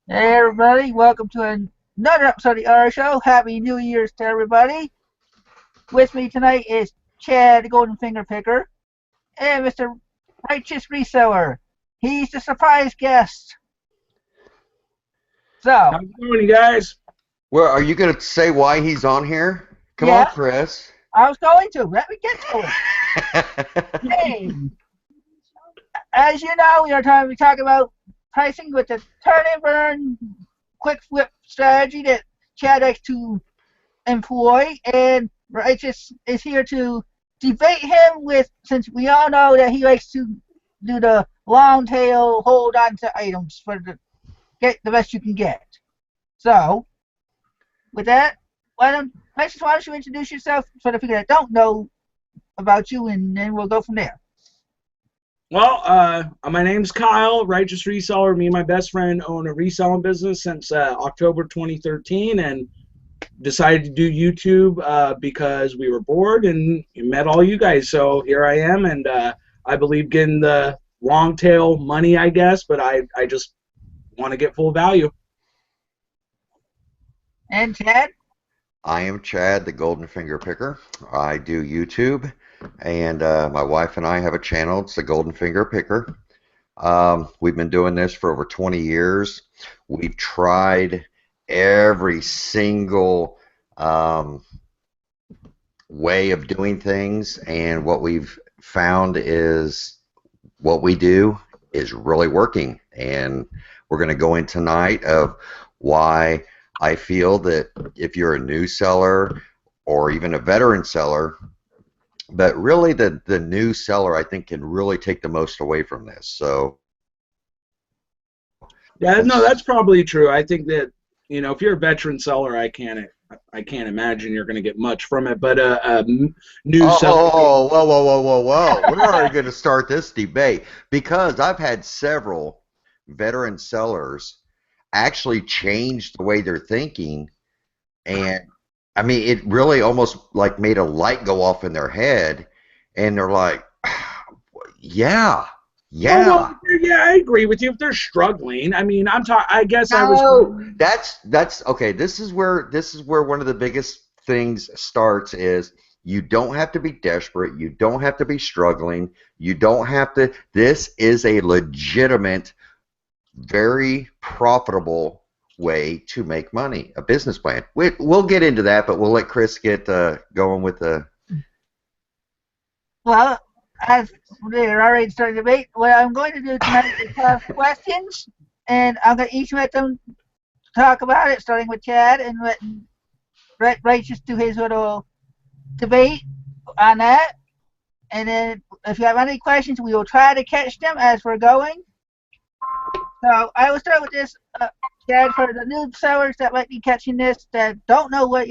Hey everybody, welcome to another episode of the R Show. Happy New Year's to everybody. With me tonight is Chad, the Golden Finger Picker, and Mr. Righteous Reseller. He's the surprise guest. So, How's it going, you guys? Well, are you going to say why he's on here? Come on, yeah, Chris. I was going to. Let me get to it. Hey, as you know, we are talking about pricing with the turn and burn quick flip strategy that Chad likes to employ, and Righteous is here to debate him with, since we all know that he likes to do the long tail hold on to items for the get the best you can get. So, with that, Righteous, why don't you introduce yourself for the people that don't know about you, and then we'll go from there. Well, my name's Kyle, Righteous Reseller. Me and my best friend own a reselling business since October 2013, and decided to do YouTube because we were bored and met all you guys. So here I am, and I believe getting the long tail money, I guess, but I just want to get full value. And Chad? I am Chad, the Golden Finger Picker. I do YouTube, and my wife and I have a channel. It's the Golden Finger Picker. We've been doing this for over 20 years. We've tried every single way of doing things, and what we've found is what we do is really working. And we're going to go in tonight of why I feel that if you're a new seller or even a veteran seller, but really the new seller I think can really take the most away from this. So Yeah, no, that's probably true. I think that, you know, if you're a veteran seller, I can't imagine you're going to get much from it. But new seller. whoa. We're already going to start this debate because I've had several veteran sellers actually change the way they're thinking, and I mean it really almost like made a light go off in their head, and they're like, yeah, Oh, yeah. well, yeah, I agree with you. If they're struggling, I mean, I'm talking. I guess I was. No, that's okay. This is where one of the biggest things starts is you don't have to be desperate, you don't have to be struggling, you don't have to. This is a legitimate, very profitable way to make money, a business plan. We'll get into that, but we'll let Chris get going with the. Well, as we're already starting the debate, what I'm going to do tonight is have questions, and I'm going to each let them talk about it, starting with Chad, and letting Righteous do his little debate on that. And then if you have any questions, we will try to catch them as we're going. So I will start with this, Chad, for the new sellers that might be catching this that don't know what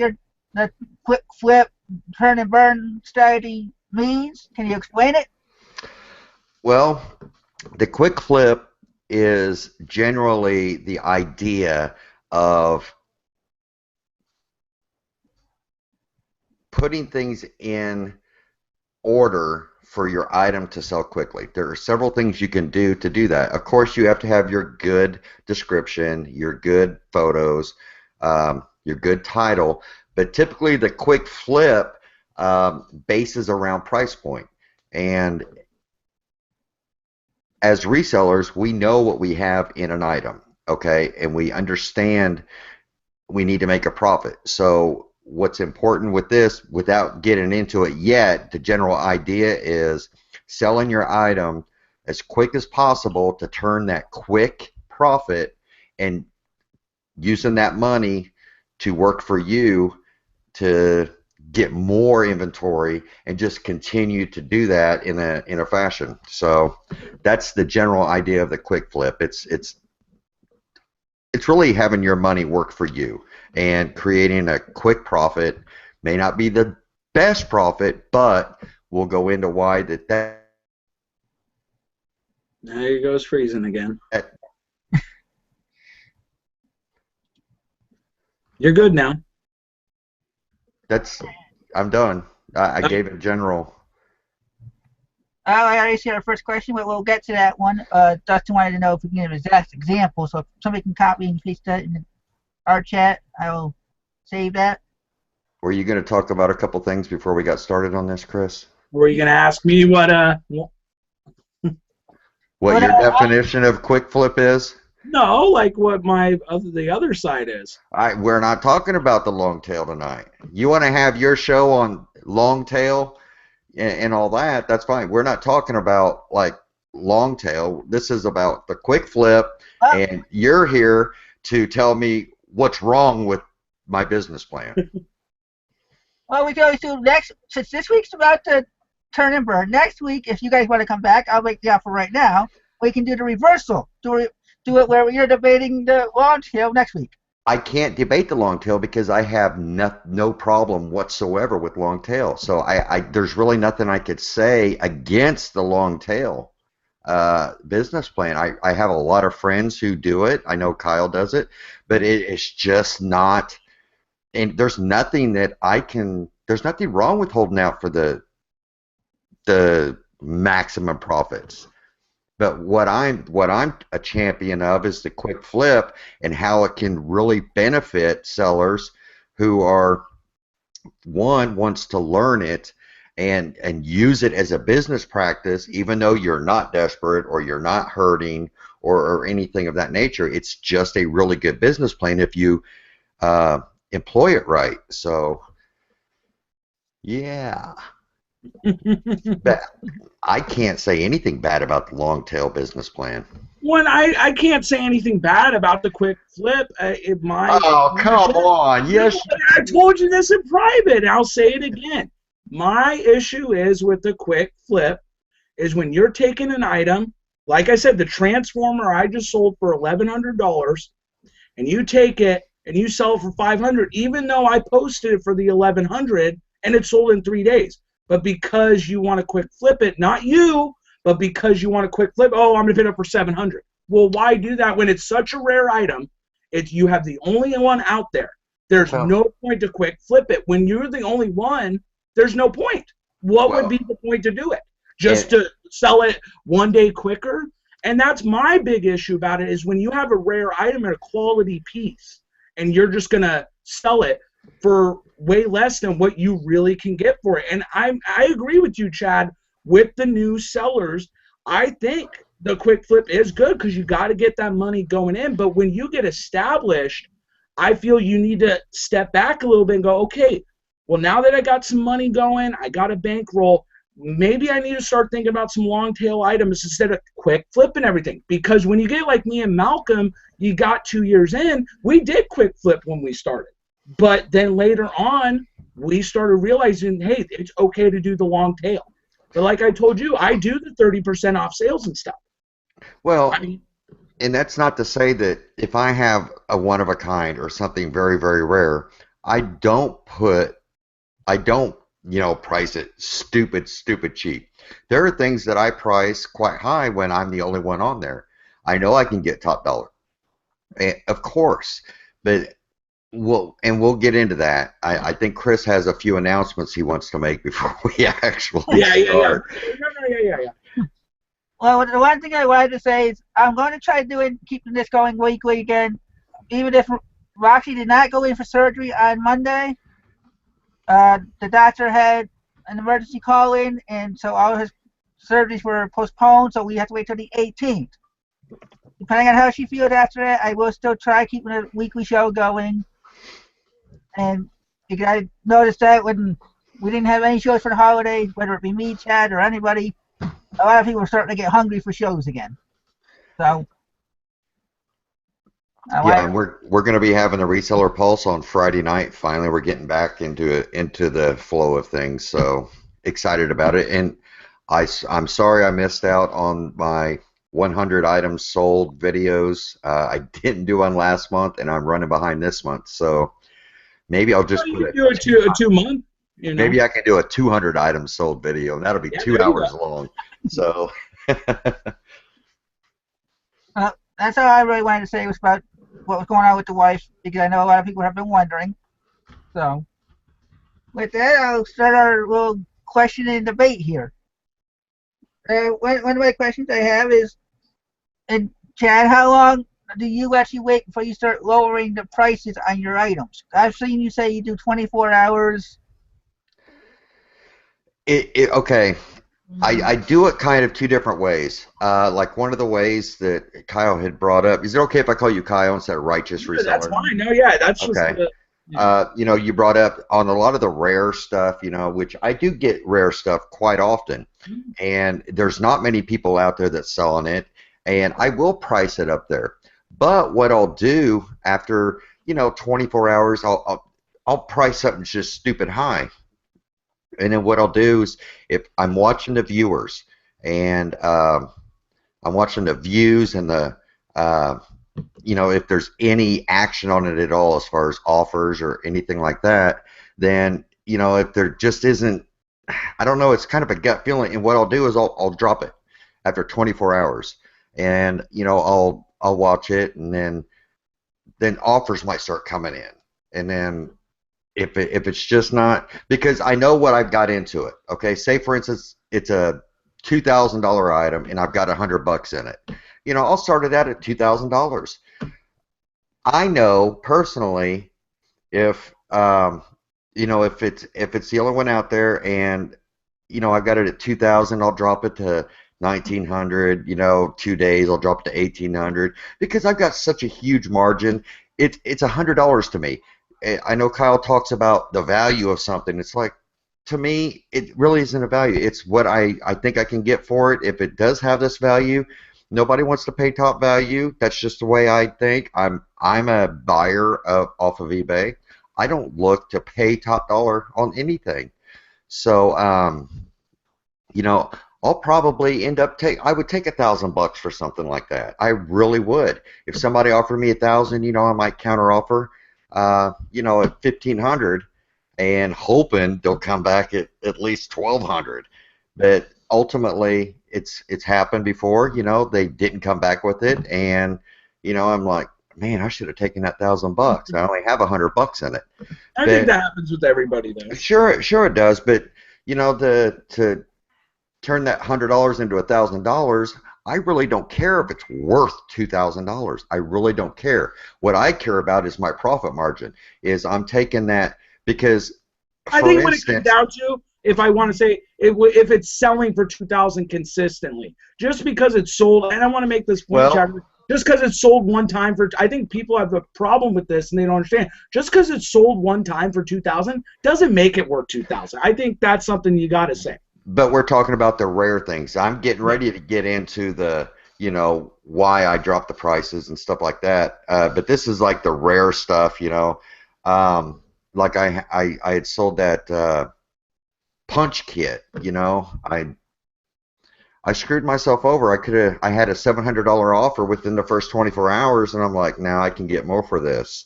the quick flip, turn and burn strategy means. Can you explain it? Well, the quick flip is generally the idea of putting things in order for your item to sell quickly. There are several things you can do to do that. Of course, you have to have your good description, your good photos, your good title, but typically the quick flip bases around price point. And as resellers, we know what we have in an item, okay, and we understand we need to make a profit. So what's important with this, without getting into it yet, the general idea is selling your item as quick as possible to turn that quick profit and using that money to work for you to get more inventory and just continue to do that in a fashion. So that's the general idea of the quick flip. It's really having your money work for you, and creating a quick profit may not be the best profit, but we'll go into why that There he goes freezing again. You're good now. that's I'm done. I gave a general. I already see our first question, but we'll get to that one. Dustin wanted to know if we can give an exact example, so if somebody can copy and paste that in our chat, I will save that. Were you going to talk about a couple things before we got started on this, Chris? Were you going to ask me what What your definition of quick flip is? No, like what the other side is. We're not talking about the long tail tonight. You want to have your show on long tail and all that, that's fine. We're not talking about like long tail. This is about the quick flip, and you're here to tell me what's wrong with my business plan. Well, we can always do next, since this week's about to turn and burn. Next week, if you guys want to come back, I'll make the offer right now. We can do the reversal. Do it where you're debating the long tail next week. I can't debate the long tail because I have no problem whatsoever with long tail. So there's really nothing I could say against the long tail business plan. I have a lot of friends who do it. I know Kyle does it, but it's just not. And there's nothing there's nothing wrong with holding out for the maximum profits. But what I'm a champion of is the quick flip and how it can really benefit sellers who are, one, wants to learn it and use it as a business practice, even though you're not desperate or you're not hurting or anything of that nature. It's just a really good business plan if you employ it right. So, yeah. But I can't say anything bad about the long tail business plan. When I can't say anything bad about the quick flip. Oh, come on. Yes. I told you this in private, and I'll say it again. My issue is with the quick flip is when you're taking an item, like I said, the transformer I just sold for $1,100, and you take it and you sell it for $500, even though I posted it for the $1,100 and it sold in 3 days. But because you want to quick flip it, not you, but because you want to quick flip, oh, I'm going to put it up for $700. Well, why do that when it's such a rare item? You have the only one out there. There's no point to quick flip it. When you're the only one, there's no point. What would be the point to do it? Just to sell it 1 day quicker? And that's my big issue about it is when you have a rare item and a quality piece and you're just going to sell it for way less than what you really can get for it. And I agree with you, Chad, with the new sellers. I think the quick flip is good because you got to get that money going in. But when you get established, I feel you need to step back a little bit and go, okay, well, now that I got some money going, I got a bankroll, maybe I need to start thinking about some long tail items instead of quick flipping everything. Because when you get like me and Malcolm, you got 2 years in, we did quick flip when we started. But then later on, we started realizing, hey, it's okay to do the long tail. But like I told you, I do the 30% off sales and stuff. Well, and that's not to say that if I have a one of a kind or something very, very rare, I don't, price it stupid cheap. There are things that I price quite high when I'm the only one on there. I know I can get top dollar, of course, but we'll get into that. I think Chris has a few announcements he wants to make before we actually start. Yeah. Well, the one thing I wanted to say is I'm going to try keeping this going weekly again. Even if Roxy did not go in for surgery on Monday, the doctor had an emergency call in, and so all his surgeries were postponed, so we have to wait till the 18th. Depending on how she feels after that, I will still try keeping a weekly show going. And I noticed that when we didn't have any shows for the holidays, whether it be me, Chad, or anybody, a lot of people are starting to get hungry for shows again. So, and we're going to be having a reseller pulse on Friday night. Finally, we're getting back into the flow of things. So excited about it. And I'm sorry I missed out on my 100 items sold videos. I didn't do one last month, and I'm running behind this month. So maybe I'll just do a 2 month. Maybe I can do a 200 items sold video, and that'll be 2 hours long. So that's all I really wanted to say was about what was going on with the wife, because I know a lot of people have been wondering. So with that, I'll start our little question and debate here. One of my questions I have is, and Chad, how long do you actually wait before you start lowering the prices on your items? I've seen you say you do 24 hours. Okay. I do it kind of two different ways. Like one of the ways that Kyle had brought up. Is it okay if I call you Kyle instead of Righteous Reseller? That's fine. No, yeah, that's just okay. You brought up on a lot of the rare stuff, which I do get rare stuff quite often, and there's not many people out there that's selling it, and I will price it up there. But what I'll do after 24 hours, I'll price something just stupid high. And then what I'll do is, if I'm watching the viewers and I'm watching the views and the if there's any action on it at all as far as offers or anything like that, then if there just isn't, I don't know, it's kind of a gut feeling. And what I'll do is I'll drop it after 24 hours, and I'll watch it, and then offers might start coming in, and then if it's just not, because I know what I've got into it. Okay, say for instance it's a $2,000 item and I've got $100 in it. I'll start it out at $2,000. I know personally if if it's the only one out there, and I've got it at 2,000, I'll drop it to 1,900. 2 days I'll drop it to 1,800 because I've got such a huge margin. It's $100 to me. I know Kyle talks about the value of something. It's like, to me, it really isn't a value. It's what I think I can get for it. If it does have this value, nobody wants to pay top value. That's just the way I think. I'm a buyer off of eBay. I don't look to pay top dollar on anything. So, I'll probably end up I would take $1,000 for something like that. I really would. If somebody offered me 1,000, I might counter offer. At 1,500, and hoping they'll come back at least 1,200. But ultimately, it's happened before. They didn't come back with it, and I'm like, man, I should have taken that $1,000. I only have $100 in it. I think that happens with everybody, though. Sure it does. But to turn that $100 into $1,000. I really don't care if it's worth $2,000. I really don't care. What I care about is my profit margin. Is I'm taking that because, I think what it comes down to, if I want to say, if it's selling for $2,000 consistently, just because it's sold, and I want to make this point, Chad, just because it's sold one time I think people have a problem with this and they don't understand. Just because it's sold one time for $2,000 doesn't make it worth $2,000. I think that's something you got to say. But we're talking about the rare things. I'm getting ready to get into the, why I drop the prices and stuff like that. But this is like the rare stuff, like I had sold that punch kit, I screwed myself over. I had a $700 offer within the first 24 hours, and I'm like, now I can get more for this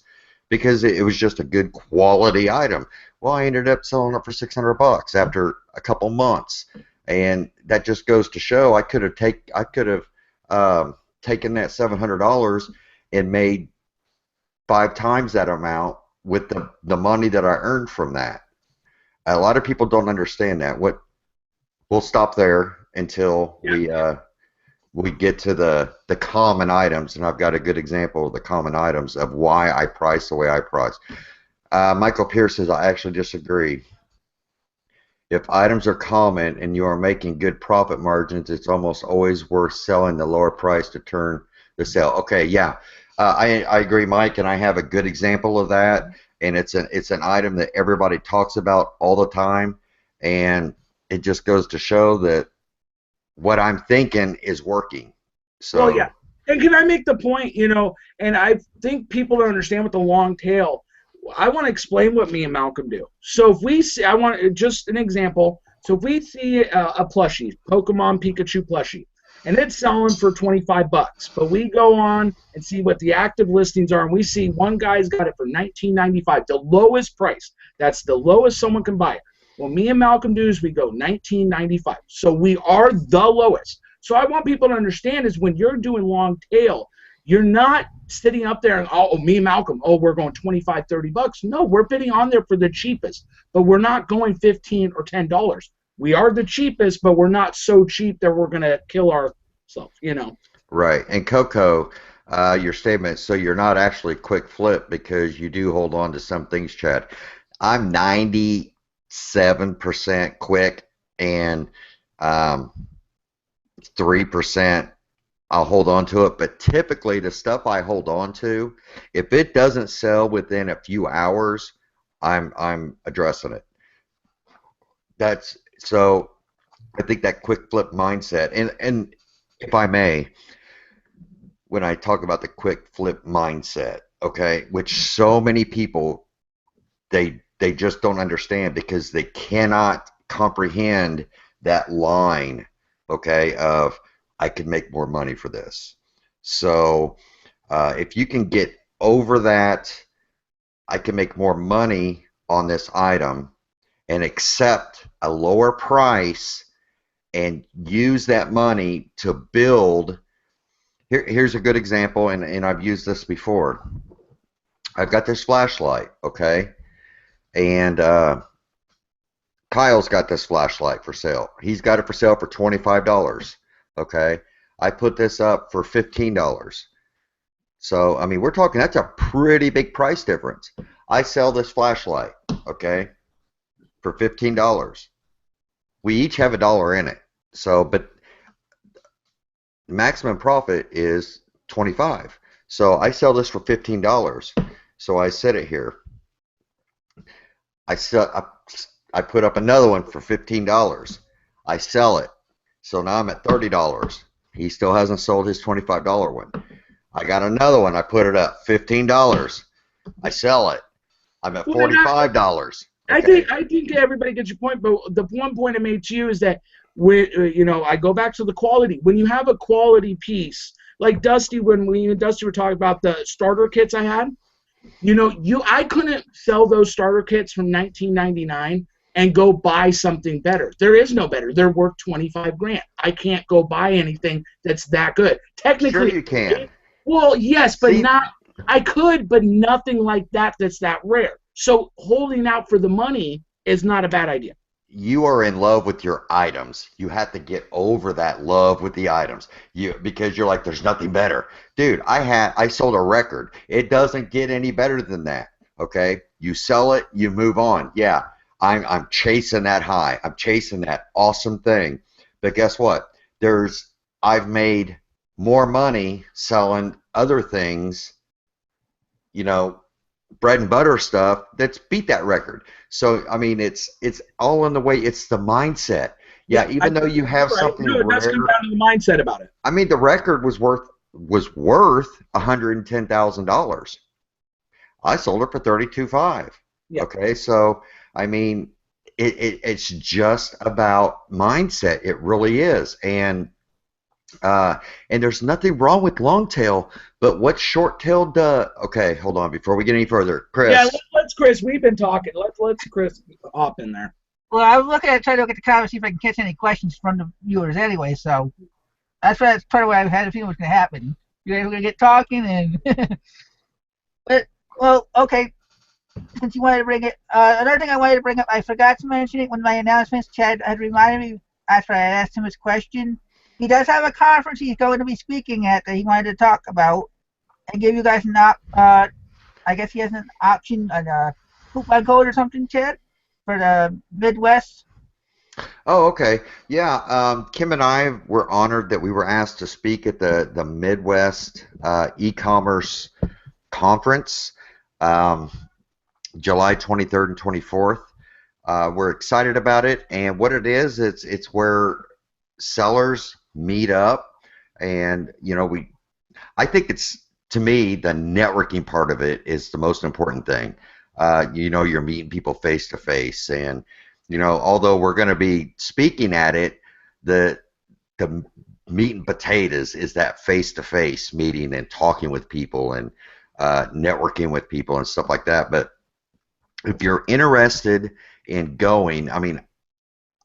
because it was just a good quality item. Well, I ended up selling it for $600 after a couple months, and that just goes to show I could have taken that $700 and made 5 times that amount with the money that I earned from that. A lot of people don't understand that. We'll stop there until we get to the common items, and I've got a good example of the common items of why I price the way I price. Michael Pierce says, I actually disagree. If items are common and you are making good profit margins, it's almost always worth selling the lower price to turn the sale. Okay, yeah, I agree, Mike, and I have a good example of that. And it's an item that everybody talks about all the time, and it just goes to show that what I'm thinking is working. So. Well, yeah. And can I make the point, and I think people don't understand with the long tail. I want to explain what me and Malcolm do. So if we see, I want just an example. So if we see a plushie, Pokemon Pikachu plushie, and it's selling for $25, but we go on and see what the active listings are, and we see one guy's got it for $19.95, the lowest price. That's the lowest someone can buy it. What me and Malcolm do is we go $19.95. So we are the lowest. So I want people to understand is when you're doing long tail, you're not sitting up there and, me and Malcolm, we're going $25, $30. No, we're bidding on there for the cheapest, but we're not going $15 or $10. we are the cheapest, but we're not so cheap that we're gonna kill ourselves, you know. Right. And Coco, your statement, so you're not actually quick flip because you do hold on to some things, Chad. I'm 97% quick and 3% I'll hold on to it. But typically the stuff I hold on to, if it doesn't sell within a few hours, I'm addressing it. That's so I think that quick flip mindset and if I may, when I talk about the quick flip mindset, okay, which so many people they just don't understand because they cannot comprehend that line, okay, of I could make more money for this. So if you can get over that, I can make more money on this item and accept a lower price and use that money to build. Here's a good example, and I've used this before. I've got this flashlight, okay, and Kyle's got this flashlight for sale. He's got it for sale for $25, okay. I put this up for $15. So, I mean, we're talking, that's a pretty big price difference. I sell this flashlight, okay, for $15. We each have $1 in it. So, but the maximum profit is $25. So I sell this for $15. So I set it here. I put up another one for $15. I sell it. So now I'm at $30. He still hasn't sold his $25 one. I got another one. I put it up $15. I sell it. I'm at $45. Okay. I think everybody gets your point, but the one point I made to you is that I go back to the quality. When you have a quality piece, like Dusty, when we and Dusty were talking about the starter kits I had, I couldn't sell those starter kits from 1999 and go buy something better. There is no better. They're worth 25 grand. I can't go buy anything that's that good. Technically, sure you can. Well, yes, but not. I could, but nothing like that that's that rare. So holding out for the money is not a bad idea. You are in love with your items. You have to get over that love with the items. Because you're like, there's nothing better. Dude, I sold a record. It doesn't get any better than that. Okay? You sell it, you move on. Yeah, I'm chasing that high. I'm chasing that awesome thing. But guess what? I've made more money selling other things, bread and butter stuff that's beat that record. So I mean, it's all in the way. It's the mindset. Yeah, even though you have something rare, that's come down to the mindset about it. I mean, the record was worth $110,000. I sold it for $32,500. Yeah. Okay, so I mean, it's just about mindset. It really is, and there's nothing wrong with long tail, but what short tail does? Okay, hold on before we get any further, Chris. Yeah, let's Chris. We've been talking. Let's Chris hop in there. Well, I was trying to look at the comments, see if I can catch any questions from the viewers anyway. So that's part of what I had a feeling was going to happen. You guys were going to get talking, and okay. Since you wanted to bring it, another thing I wanted to bring up, I forgot to mention it when my announcements. Chad had reminded me after I asked him his question. He does have a conference he's going to be speaking at that he wanted to talk about and give you guys I guess he has an option, a coupon code or something, Chad, for the Midwest. Oh, okay. Yeah, Kim and I were honored that we were asked to speak at the Midwest e-commerce conference, July 23rd and 24th. We're excited about it, and what it is, it's where sellers meet up, and I think to me, the networking part of it is the most important thing. You're meeting people face to face, and although we're going to be speaking at it, the meat and potatoes is that face to face meeting and talking with people and networking with people and stuff like that. But if you're interested in going, I mean,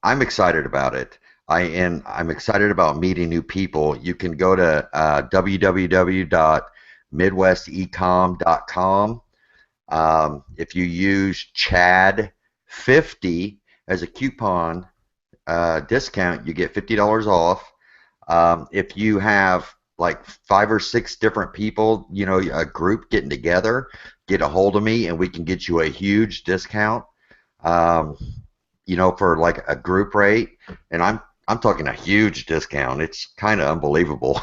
I'm excited about it. I'm excited about meeting new people. You can go to www.midwestecom.com. If you use Chad50 as a coupon, discount, you get $50 off. If you have like 5 or 6 different people, you know, a group getting together, get a hold of me and we can get you a huge discount. Um, you know, for like a group rate, and I'm talking a huge discount. It's kind of unbelievable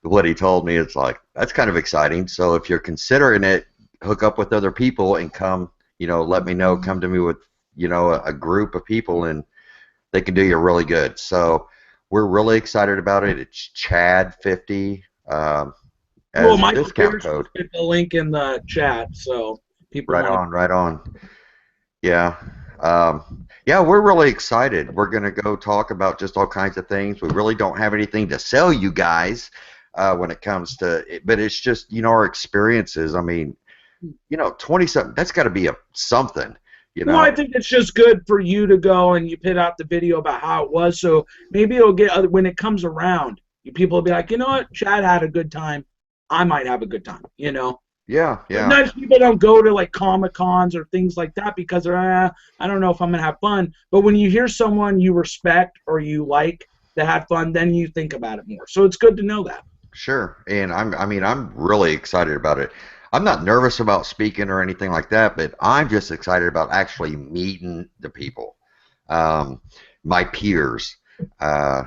what he told me. It's like that's kind of exciting. So if you're considering it, hook up with other people and come. You know, let me know. Come to me with a group of people, and they can do you really good. So we're really excited about it. It's Chad50 Cool. as a Michael discount Pierce code. put the link in the chat, so people Right want on, right on. Yeah. Yeah, we're really excited. We're going to go talk about just all kinds of things. We really don't have anything to sell you guys when it comes to it, but it's just, our experiences. I mean, 20-something, that's got to be something, Well, I think it's just good for you to go and you put out the video about how it was, so maybe it'll get when it comes around, people will be like, you know what, Chad had a good time. I might have a good time, Yeah, yeah. Sometimes people don't go to like Comic Cons or things like that because they're, I don't know if I'm gonna have fun. But when you hear someone you respect or you like that had fun, then you think about it more. So it's good to know that. Sure, and I'm really excited about it. I'm not nervous about speaking or anything like that, but I'm just excited about actually meeting the people, my peers. Uh,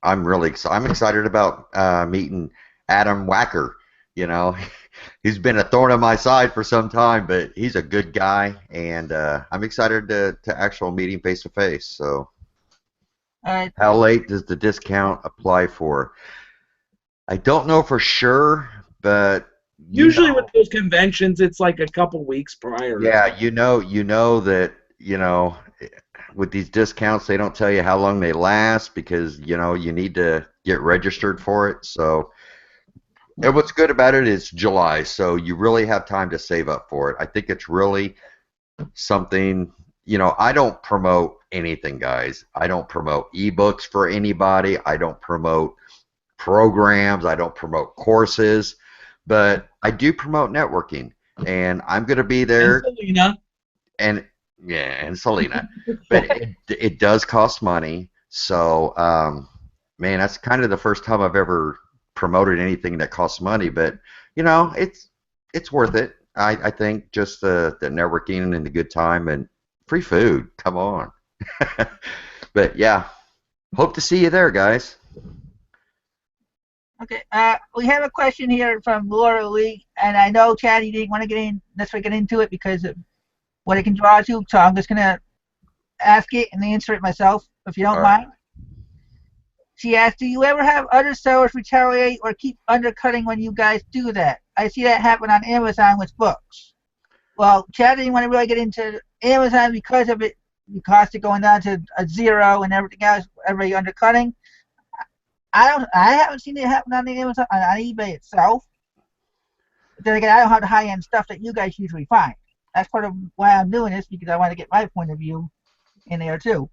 I'm excited about meeting Adam Wacker. He's been a thorn on my side for some time, but he's a good guy, and I'm excited to actually meet him face to face. So, how late does the discount apply for? I don't know for sure, but usually with those conventions, it's like a couple weeks prior. Yeah, you know that with these discounts, they don't tell you how long they last because you need to get registered for it. So, and what's good about it is July, so you really have time to save up for it. I think it's really something. I don't promote anything, guys. I don't promote ebooks for anybody. I don't promote programs. I don't promote courses, but I do promote networking, and I'm going to be there. And Selena. And Selena, but it does cost money. So, man, that's kind of the first time I've ever promoted anything that costs money. But it's worth it. I think just the networking and the good time and free food. Come on. But yeah, hope to see you there, guys. Okay, we have a question here from Laura Lee, and I know Chad, you didn't want to necessarily get into it because of what it can draw to, so I'm just gonna ask it and answer it myself, if you don't mind. She asked, do you ever have other sellers retaliate or keep undercutting when you guys do that? I see that happen on Amazon with books. Well, Chad didn't want to really get into Amazon because of it, the cost of going down to a zero and everything else, everybody undercutting. I haven't seen it happen on the Amazon, on eBay itself. But then again, I don't have the high-end stuff that you guys usually find. That's part of why I'm doing this, because I want to get my point of view in there too.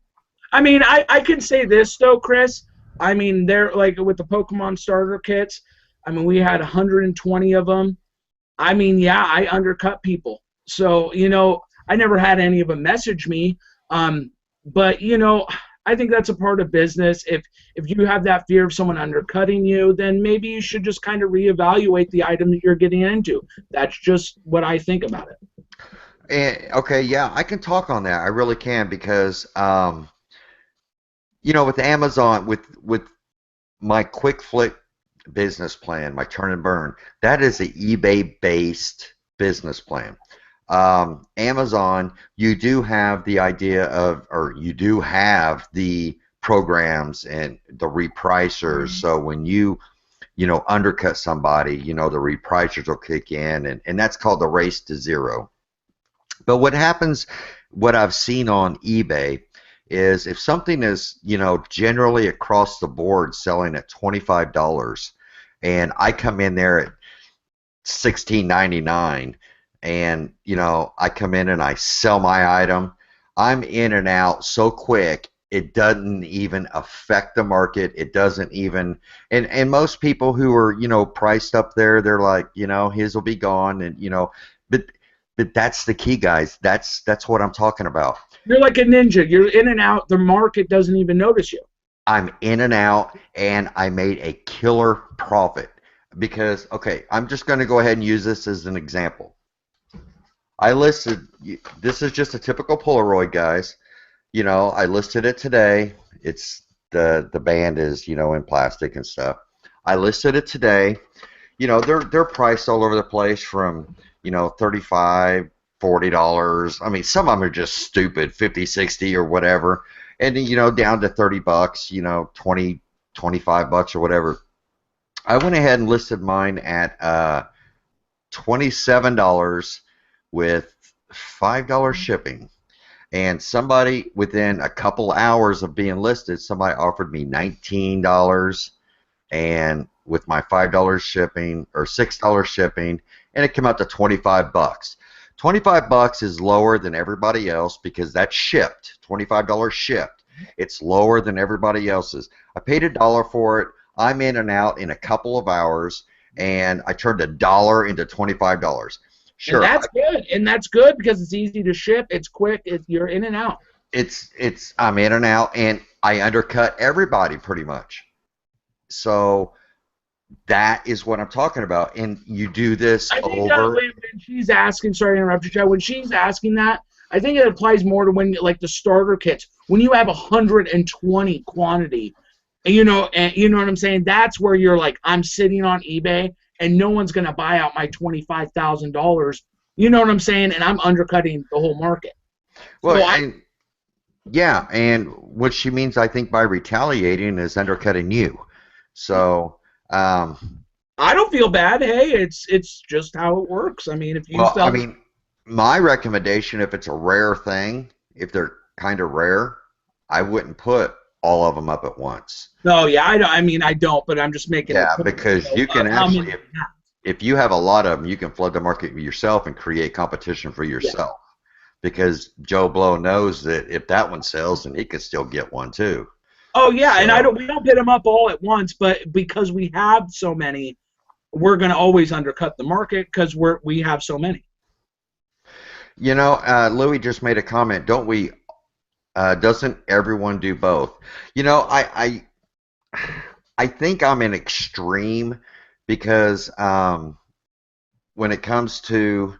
I mean, I can say this though, Chris. I mean, they're like with the Pokemon starter kits. I mean, we had 120 of them. I mean, yeah, I undercut people. So, I never had any of them message me. But, I think that's a part of business. If you have that fear of someone undercutting you, then maybe you should just kind of reevaluate the item that you're getting into. That's just what I think about it. Okay, yeah, I can talk on that. I really can because, with Amazon, with my Quick Flip business plan, my turn and burn, that is an eBay-based business plan. Amazon, you do have the idea of, or you do have the programs and the repricers. So when you undercut somebody, the repricers will kick in, and that's called the race to zero. But what happens, what I've seen on eBay, is if something is, generally across the board selling at $25, and I come in there at $16.99, and I come in and I sell my item, I'm in and out so quick it doesn't even affect the market. It doesn't even, and most people who are priced up there, they're like, his will be gone, and but but that's the key, guys. That's what I'm talking about. You're like a ninja. You're in and out. The market doesn't even notice you. I'm in and out, and I made a killer profit because, okay, I'm just going to go ahead and use this as an example. I listed, this is just a typical Polaroid, guys. You know, I listed it today. It's the band is, you know, in plastic and stuff. I listed it today. You know, they're priced all over the place from, you know, $35, $40. I mean, some of them are just stupid, 50, 60 or whatever. And you know, down to $30, you know, 20, $25 or whatever. I went ahead and listed mine at $27 with $5 shipping. And somebody within a couple hours of being listed, somebody offered me $19 and with my $5 shipping or $6 shipping, and it came out to $25. $25 is lower than everybody else because that's shipped. $25 shipped. It's lower than everybody else's. I paid $1 for it. I'm in and out in a couple of hours, and I turned $1 into $25. Sure. And that's good. And that's good because it's easy to ship. It's quick. You're in and out. I'm in and out, and I undercut everybody pretty much. So that is what I'm talking about. And you do this I think over. when she's asking, sorry to interrupt you, Chad, when she's asking that, I think it applies more to when, like the starter kits, when you have 120 quantity, and you know what I'm saying? That's where you're like, I'm sitting on eBay, and no one's going to buy out my $25,000. You know what I'm saying? And I'm undercutting the whole market. Well, So yeah, and what she means, I think, by retaliating is undercutting you. So, I don't feel bad. Hey, it's just how it works. I mean, if you well, sell, I mean, my recommendation, if it's a rare thing, if they're kind of rare, I wouldn't put all of them up at once. no, yeah, I don't, but I'm just making Yeah, a point, because you can how many actually, you have. if you have a lot of them, you can flood the market yourself and create competition for yourself. Because Joe Blow knows that if that one sells, then he could still get one too. Oh yeah, So, and we don't hit them up all at once, but because we have so many, we're going to always undercut the market because we have so many. you know, Louis just made a comment. Don't we? Doesn't everyone do both? You know, I think I'm an extreme because when it comes to,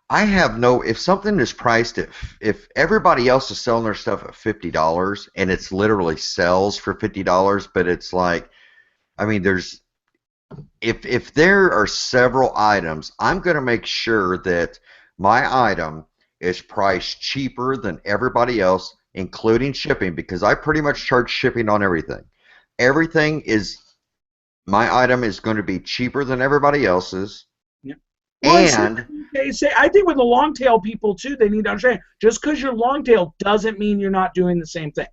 I have no, if something is priced at, if everybody else is selling their stuff at $50 and it's literally sells for $50, but it's like, I mean, there's, if there are several items, I'm going to make sure that my item is priced cheaper than everybody else, including shipping, because I pretty much charge shipping on everything. Everything is, my item is going to be cheaper than everybody else's. Yep. And I think with the long tail people too, they need to understand, just because you're long tail doesn't mean you're not doing the same thing.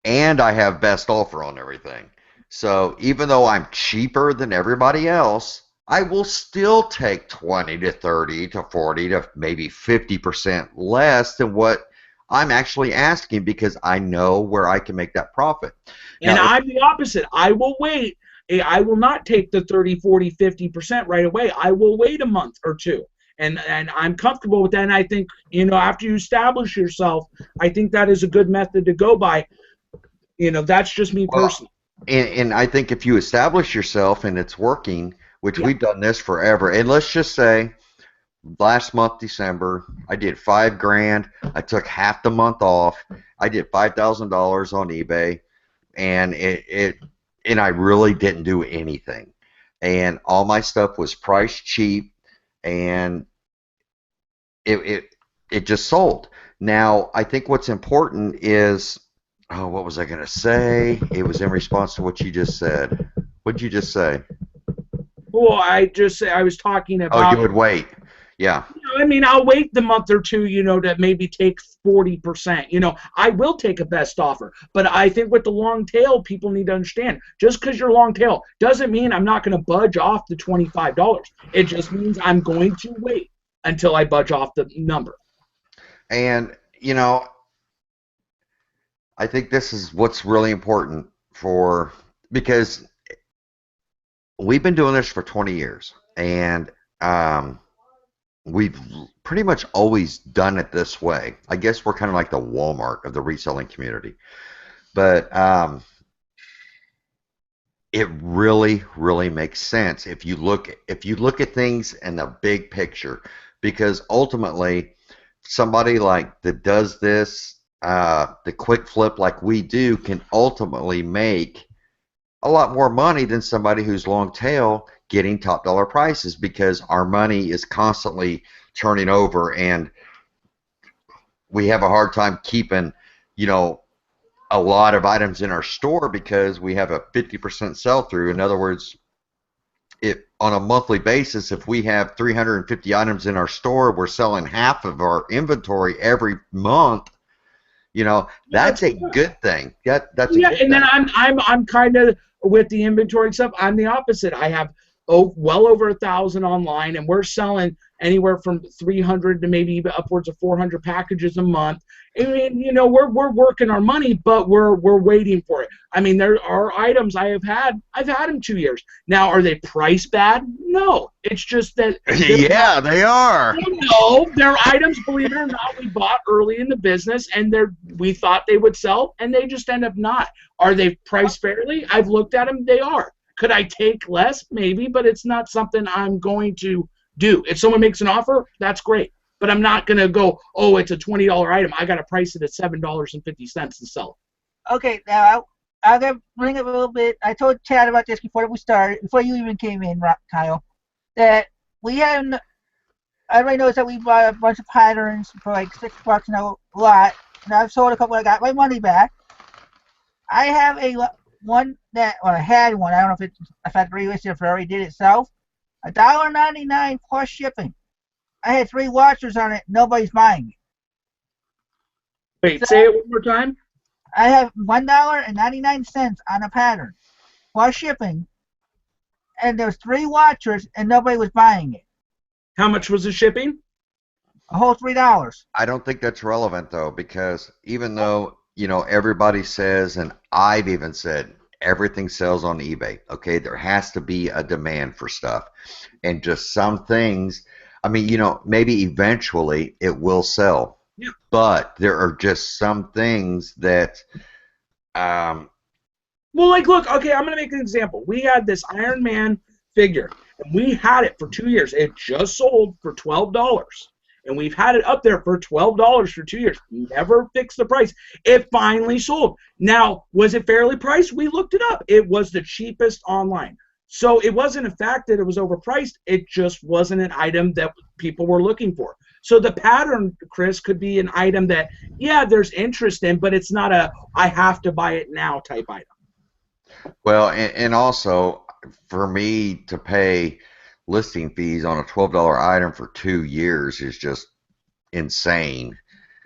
and I have best offer on everything. So even though I'm cheaper than everybody else, I will still take 20 to 30 to 40 to maybe 50% less than what I'm actually asking because I know where I can make that profit. And Now, I'm the opposite. I will wait. I will not take the 30, 40, 50% right away. I will wait a month or two. And I'm comfortable with that. And I think, after you establish yourself, I think that is a good method to go by. That's just me personally. And I think if you establish yourself and it's working, which we've done this forever, and let's just say last month, December, I did $5,000. I took half the month off. I did $5,000 on eBay, and and I really didn't do anything. And all my stuff was priced cheap, and it just sold. Now, I think what's important is, what was I going to say? It was in response to what you just said. What did you just say? Well, I was talking about. Oh, you would wait. Yeah. I'll wait the month or two, to maybe take 40%. I will take a best offer. But I think with the long tail, people need to understand, just because you're long tail doesn't mean I'm not going to budge off the $25. It just means I'm going to wait until I budge off the number. And, I think this is what's really important because we've been doing this for 20 years. And we've pretty much always done it this way. I guess we're kind of like the Walmart of the reselling community. But it really, really makes sense if you look at things in the big picture, because ultimately somebody like that does this, the quick flip like we do, can ultimately make a lot more money than somebody who's long tail getting top dollar prices, because our money is constantly turning over and we have a hard time keeping, you know, a lot of items in our store because we have a 50% sell through. In other words, if on a monthly basis, if we have 350 items in our store, we're selling half of our inventory every month. You know, that's a good thing. That's a good and then thing. I'm kind of with the inventory stuff. I'm the opposite. I have well over 1,000 online, and we're selling anywhere from 300 to maybe even upwards of 400 packages a month. I mean, you know, we're working our money, but we're waiting for it. I mean, there are items I've had them 2 years now. Are they priced bad? No, it's just that Yeah, they are. no, they're items, believe it or not, we bought early in the business, and we thought they would sell, and they just end up not. Are they priced fairly? I've looked at them. They are. Could I take less? Maybe, but it's not something I'm going to do. If someone makes an offer, that's great. But I'm not going to go, oh, it's a $20 item. I got to price it at $7.50 and sell it. Okay, now I'm gonna bring up a little bit. I told Chad about this before you even came in, Kyle, that we have. Everybody knows that we bought a bunch of patterns for like $6 in a lot, and I've sold a couple. I got my money back. I have I had one. I don't know if I had to relist it, if it already did itself. $1.99 plus shipping. I had 3 watchers on it. Nobody's buying it. Wait, say it one more time. I have $1.99 on a pattern plus shipping, and there's 3 watchers, and nobody was buying it. How much was the shipping? A whole $3. I don't think that's relevant though, because even though, you know, everybody says, and I've even said, everything sells on eBay. Okay, there has to be a demand for stuff, and just some things. I mean, you know, maybe eventually it will sell, yeah. But there are just some things that. Well, like, look, okay, I'm gonna make an example. We had this Iron Man figure, and we had it for 2 years. It just sold for $12. And we've had it up there for $12 for 2 years. Never fixed the price. It finally sold. Now, was it fairly priced? We looked it up. It was the cheapest online. So it wasn't a fact that it was overpriced. It just wasn't an item that people were looking for. So the pattern, Chris, could be an item that, yeah, there's interest in, but it's not a I have to buy it now type item. Well, and also for me to pay listing fees on a $12 item for 2 years is just insane.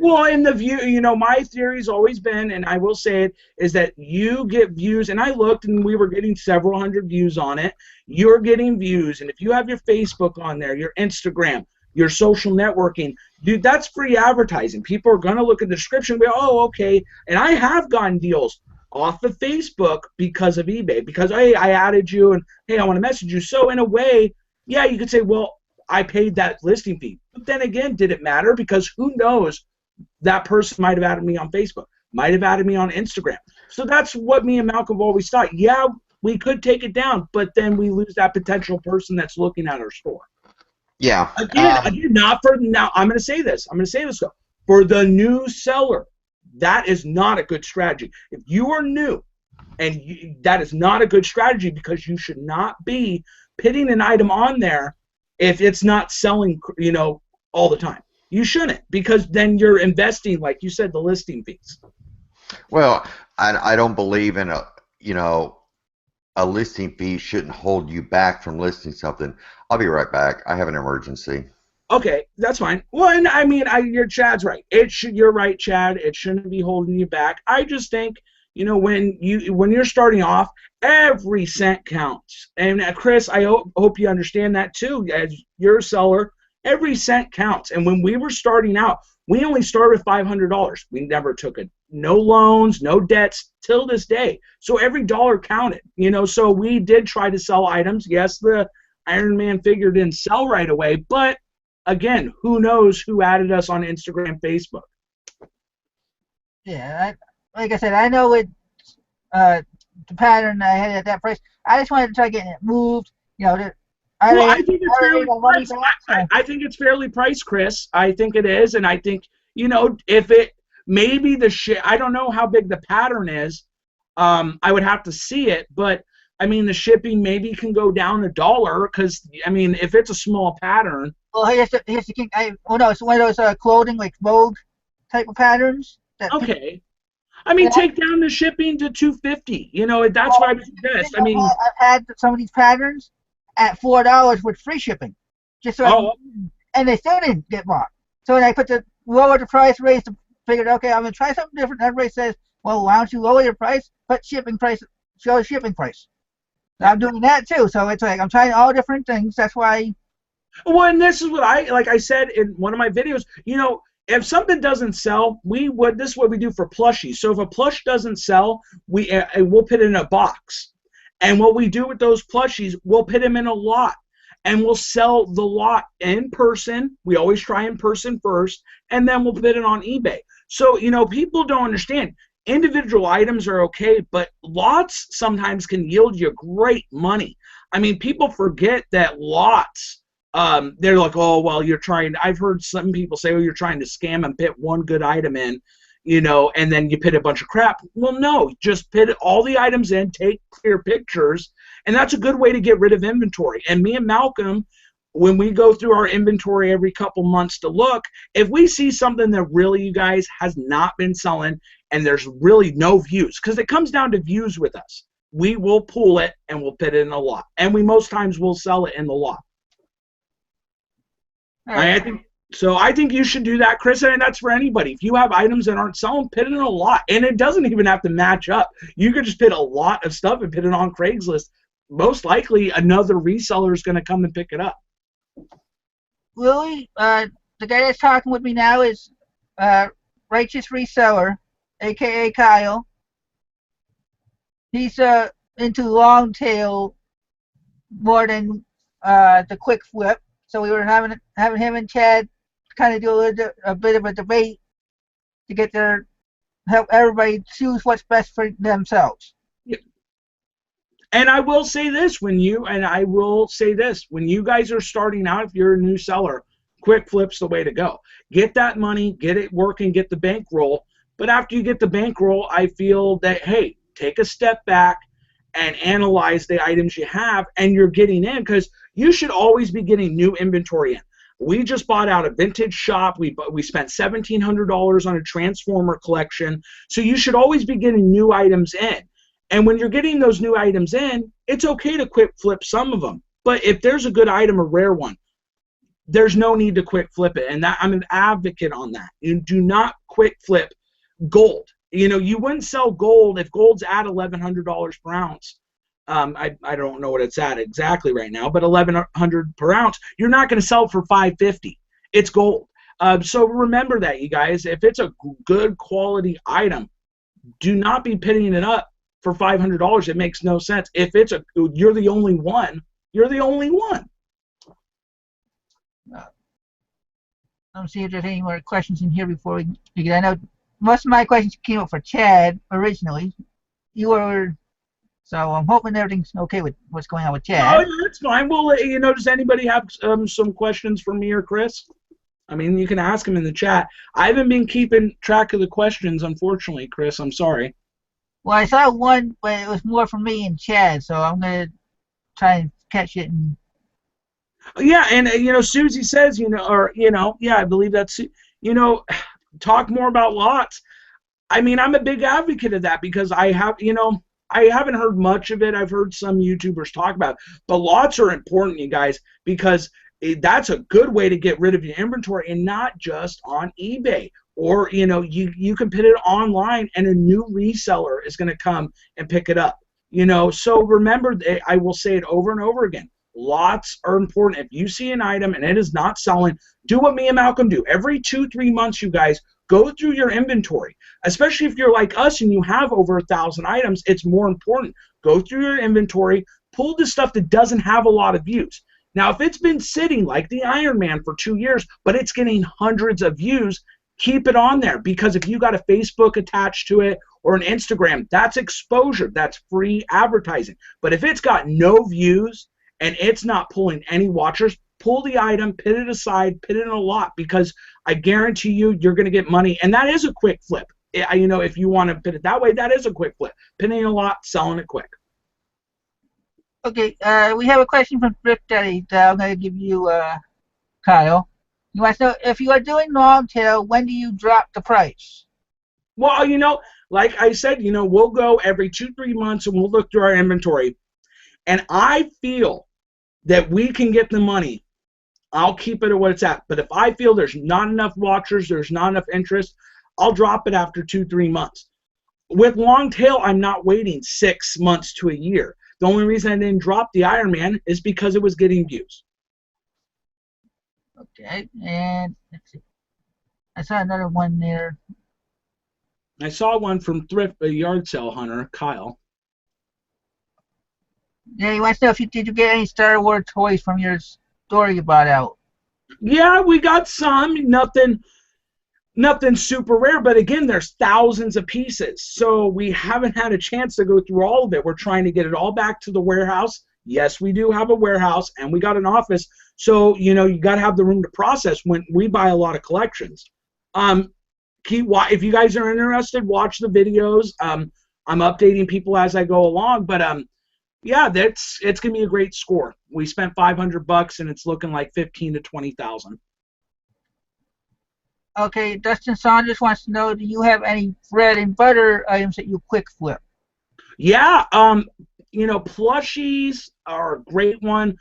Well, in the view, you know, my theory's always been, and I will say it, is that you get views, and I looked, and we were getting several hundred views on it. You're getting views, and if you have your Facebook on there, your Instagram, your social networking, dude, that's free advertising. People are going to look at the description and go, oh, okay, and I have gotten deals off of Facebook because of eBay, because, hey, I added you, and, hey, I want to message you. So, in a way, yeah, you could say, well, I paid that listing fee. But then again, did it matter? Because who knows? That person might have added me on Facebook, might have added me on Instagram. So that's what me and Malcolm have always thought. Yeah, we could take it down, but then we lose that potential person that's looking at our store. Yeah. Again, not for now. I'm going to say this. Though. For the new seller, that is not a good strategy. If you are new, that is not a good strategy, because you should not be pitting an item on there if it's not selling, you know, all the time. You shouldn't, because then you're investing, like you said, the listing fees. Well, I don't believe in a listing fee shouldn't hold you back from listing something. I'll be right back. I have an emergency. Okay, that's fine. Well, and I mean, Chad's right. You're right, Chad. It shouldn't be holding you back. I just think, you know, when you're starting off, every cent counts. And Chris, I hope you understand that too. As you're a seller, every cent counts. And when we were starting out, we only started with $500. We never took no loans, no debts till this day. So every dollar counted, you know. So we did try to sell items. Yes, the Iron Man figure didn't sell right away, but again, who knows who added us on Instagram, Facebook? Yeah, like I said, I know it. The pattern I had at that price. I just wanted to try getting it moved. You know, Well, I think it's fairly priced. back, I think it's fairly priced, Chris. I think it is, and I think, you know, if it maybe the shit. I don't know how big the pattern is. I would have to see it, but I mean, the shipping maybe can go down $1 because I mean, if it's a small pattern. Well, here's the thing. No, it's one of those clothing like Vogue type of patterns. Okay. I mean, take down the shipping to $2.50. You know, that's what I would suggest. I mean, I've had some of these patterns at $4 with free shipping, just so. And they still didn't get bought. So when I put the lower the price, raised the figured, okay, I'm gonna try something different. Everybody says, well, why don't you lower your price? Put shipping price, show the shipping price. I'm doing that too. So it's like I'm trying all different things. That's why. Well, and this is what like I said in one of my videos. You know, if something doesn't sell, this is what we do for plushies. So if a plush doesn't sell, we'll put it in a box. And what we do with those plushies, we'll put them in a lot. And we'll sell the lot in person. We always try in person first. And then we'll put it on eBay. So, you know, people don't understand. Individual items are okay, but lots sometimes can yield you great money. I mean, people forget that lots, they're like, oh, well, I've heard some people say, oh, you're trying to scam and put one good item in, you know, and then you put a bunch of crap. Well, no, just put all the items in, take clear pictures, and that's a good way to get rid of inventory. And me and Malcolm, when we go through our inventory every couple months to look, if we see something that really, you guys, has not been selling and there's really no views, because it comes down to views with us, we will pull it and we'll put it in a lot. And we most times will sell it in the lot. Right. I think you should do that, Chris, and that's for anybody. If you have items that aren't selling, put it in a lot. And it doesn't even have to match up. You could just put a lot of stuff and put it on Craigslist. Most likely another reseller is going to come and pick it up. Louis, the guy that's talking with me now is Righteous Reseller, a.k.a. Kyle. He's into long tail more than the quick flip. So we were having him and Chad kind of do a bit of a debate to get help everybody choose what's best for themselves. Yeah. And I will say this, when you guys are starting out, if you're a new seller, quick flip's the way to go. Get that money, get it working, get the bankroll. But after you get the bankroll, I feel that, hey, take a step back and analyze the items you have and you're getting in, because you should always be getting new inventory in. We just bought out a vintage shop. We spent $1,700 on a Transformer collection. So you should always be getting new items in. And when you're getting those new items in, it's okay to quick flip some of them. But if there's a good item, a rare one, there's no need to quick flip it. And I'm an advocate on that. You do not quick flip gold. You know, you wouldn't sell gold if gold's at $1,100 per ounce. I don't know what it's at exactly right now, but $1,100 per ounce, you're not going to sell it for $550. It's gold. So remember that, you guys. If it's a good quality item, do not be pitting it up for $500. It makes no sense. If you're the only one, you're the only one. I don't see if there's any more questions in here before we begin. I know most of my questions came up for Chad originally. So I'm hoping everything's okay with what's going on with Chad. Oh, yeah, that's fine. Well, you know, does anybody have some questions for me or Chris? I mean, you can ask them in the chat. I haven't been keeping track of the questions, unfortunately, Chris. I'm sorry. Well, I saw one, but it was more for me and Chad, so I'm going to try and catch it. Yeah, and, you know, Susie says, yeah, I believe that's, talk more about lots. I mean, I'm a big advocate of that because I haven't heard much of it. I've heard some YouTubers talk about it. But lots are important, you guys, because that's a good way to get rid of your inventory, and not just on eBay. Or, you can put it online and a new reseller is going to come and pick it up. So remember, I will say it over and over again. Lots are important. If you see an item and it is not selling, do what me and Malcolm do. Every 2-3 months, you guys, go through your inventory. Especially if you're like us and you have over 1,000 items, it's more important. Go through your inventory, pull the stuff that doesn't have a lot of views. Now, if it's been sitting like the Iron Man for 2 years, but it's getting hundreds of views, keep it on there, because if you got a Facebook attached to it or an Instagram, that's exposure. That's free advertising. But if it's got no views and it's not pulling any watchers, pull the item, put it aside, put it in a lot, because I guarantee you, you're going to get money. And that is a quick flip. You know, if you want to put it that way, that is a quick flip. Pinning a lot, selling it quick. Okay, we have a question from Thrift Daddy that I'm going to give you, Kyle. He wants to know, if you are doing long tail, when do you drop the price? Well, you know, like I said, you know, we'll go every 2-3 months and we'll look through our inventory. And I feel that we can get the money. I'll keep it at what it's at. But if I feel there's not enough watchers, there's not enough interest, I'll drop it after 2-3 months. With long tail, I'm not waiting 6 months to a year. The only reason I didn't drop the Iron Man is because it was getting views. Okay, and let's see. I saw another one there. I saw one from Thrift, a yard sale hunter, Kyle. Yeah, he wants to know if did you get any Star Wars toys from your store you bought out? Yeah, we got some. Nothing super rare, but again, there's thousands of pieces, so we haven't had a chance to go through all of it. We're trying to get it all back to the warehouse. Yes, we do have a warehouse, and we got an office, so you know, you got to have the room to process when we buy a lot of collections. If you guys are interested, watch the videos. I'm updating people as I go along, but yeah, it's gonna be a great score. We spent $500, and it's looking like 15 to 20,000. Okay, Dustin Saunders wants to know, do you have any bread and butter items that you quick flip? Yeah, you know, plushies are a great one.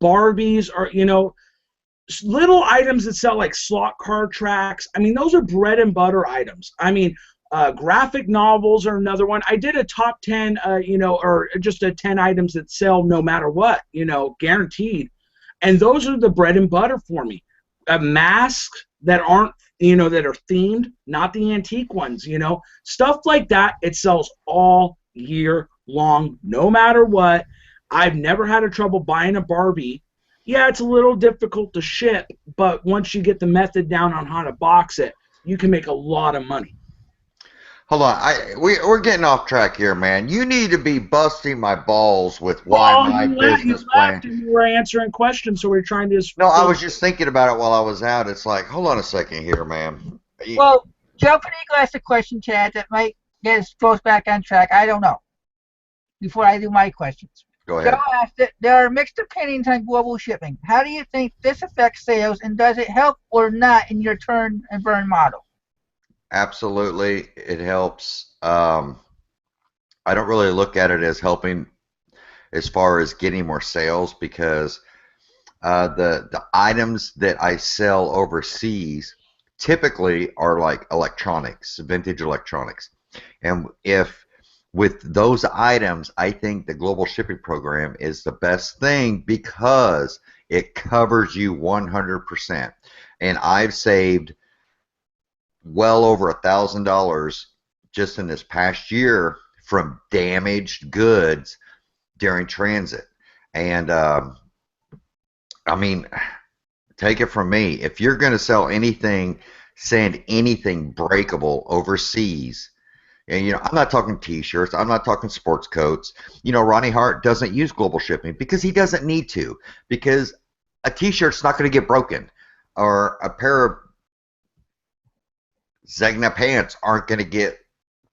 Barbies are, you know, little items that sell like slot car tracks. I mean, those are bread and butter items. I mean, graphic novels are another one. I did a top 10, you know, or just a 10 items that sell no matter what, you know, guaranteed. And those are the bread and butter for me. Masks that aren't, you know, that are themed, not the antique ones, you know, stuff like that. It sells all year long, no matter what. I've never had a trouble buying a Barbie. Yeah, it's a little difficult to ship, but once you get the method down on how to box it, you can make a lot of money. Hold on, we're getting off track here, man. You need to be busting my balls with why my business plan. You were answering questions, so we're trying to. No, I was just thinking about it while I was out. It's like, hold on a second here, man. Well, Jumping Eagle asked a question, Chad, that might get us both back on track. I don't know. Before I do my questions. Go ahead. Joe asked that there are mixed opinions on global shipping. How do you think this affects sales, and does it help or not in your turn and burn model? Absolutely, it helps. I don't really look at it as helping as far as getting more sales, because the items that I sell overseas typically are like electronics, vintage electronics. And if with those items, I think the global shipping program is the best thing because it covers you 100%. And I've saved well over $1,000 just in this past year from damaged goods during transit. And I mean, take it from me, if you're going to sell anything, send anything breakable overseas, and you know, I'm not talking t-shirts, I'm not talking sports coats. You know, Ronnie Hart doesn't use global shipping because he doesn't need to, because a t-shirt's not going to get broken, or a pair of Zegna pants aren't going to get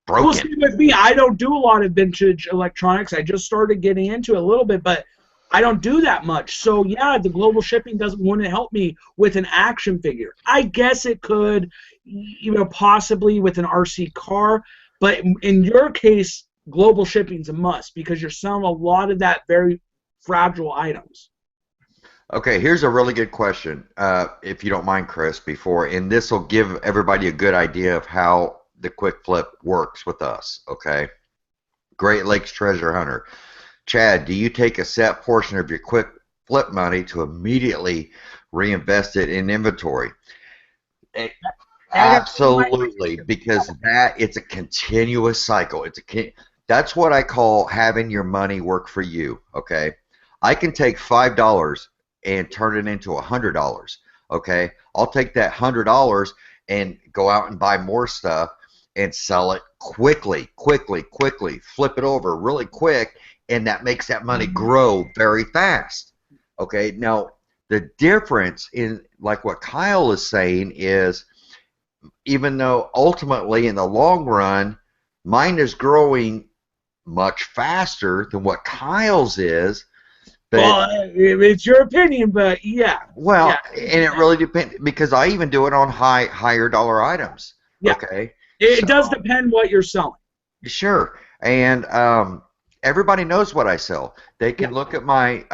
broken. Well, see, with me, I don't do a lot of vintage electronics. I just started getting into it a little bit, but I don't do that much. So yeah, the global shipping wouldn't help me with an action figure. I guess it could, you know, possibly with an RC car, but in your case, global shipping's a must because you're selling a lot of that very fragile items. Okay, here's a really good question, if you don't mind, Chris, and this will give everybody a good idea of how the quick flip works with us, okay? Great Lakes Treasure Hunter. Chad, do you take a set portion of your quick flip money to immediately reinvest it in inventory? Absolutely, because it's a continuous cycle. That's what I call having your money work for you, okay? I can take $5 and turn it into $100. Okay, I'll take that $100 and go out and buy more stuff and sell it quickly, flip it over really quick, and that makes that money grow very fast. Okay, now the difference in like what Kyle is saying is, even though ultimately in the long run mine is growing much faster than what Kyle's is, but well, it's your opinion, but yeah. well, Yeah. and it really depends, because I even do it on higher dollar items. Yeah. Okay, It does depend what you're selling. sure, and everybody knows what I sell. They can look at my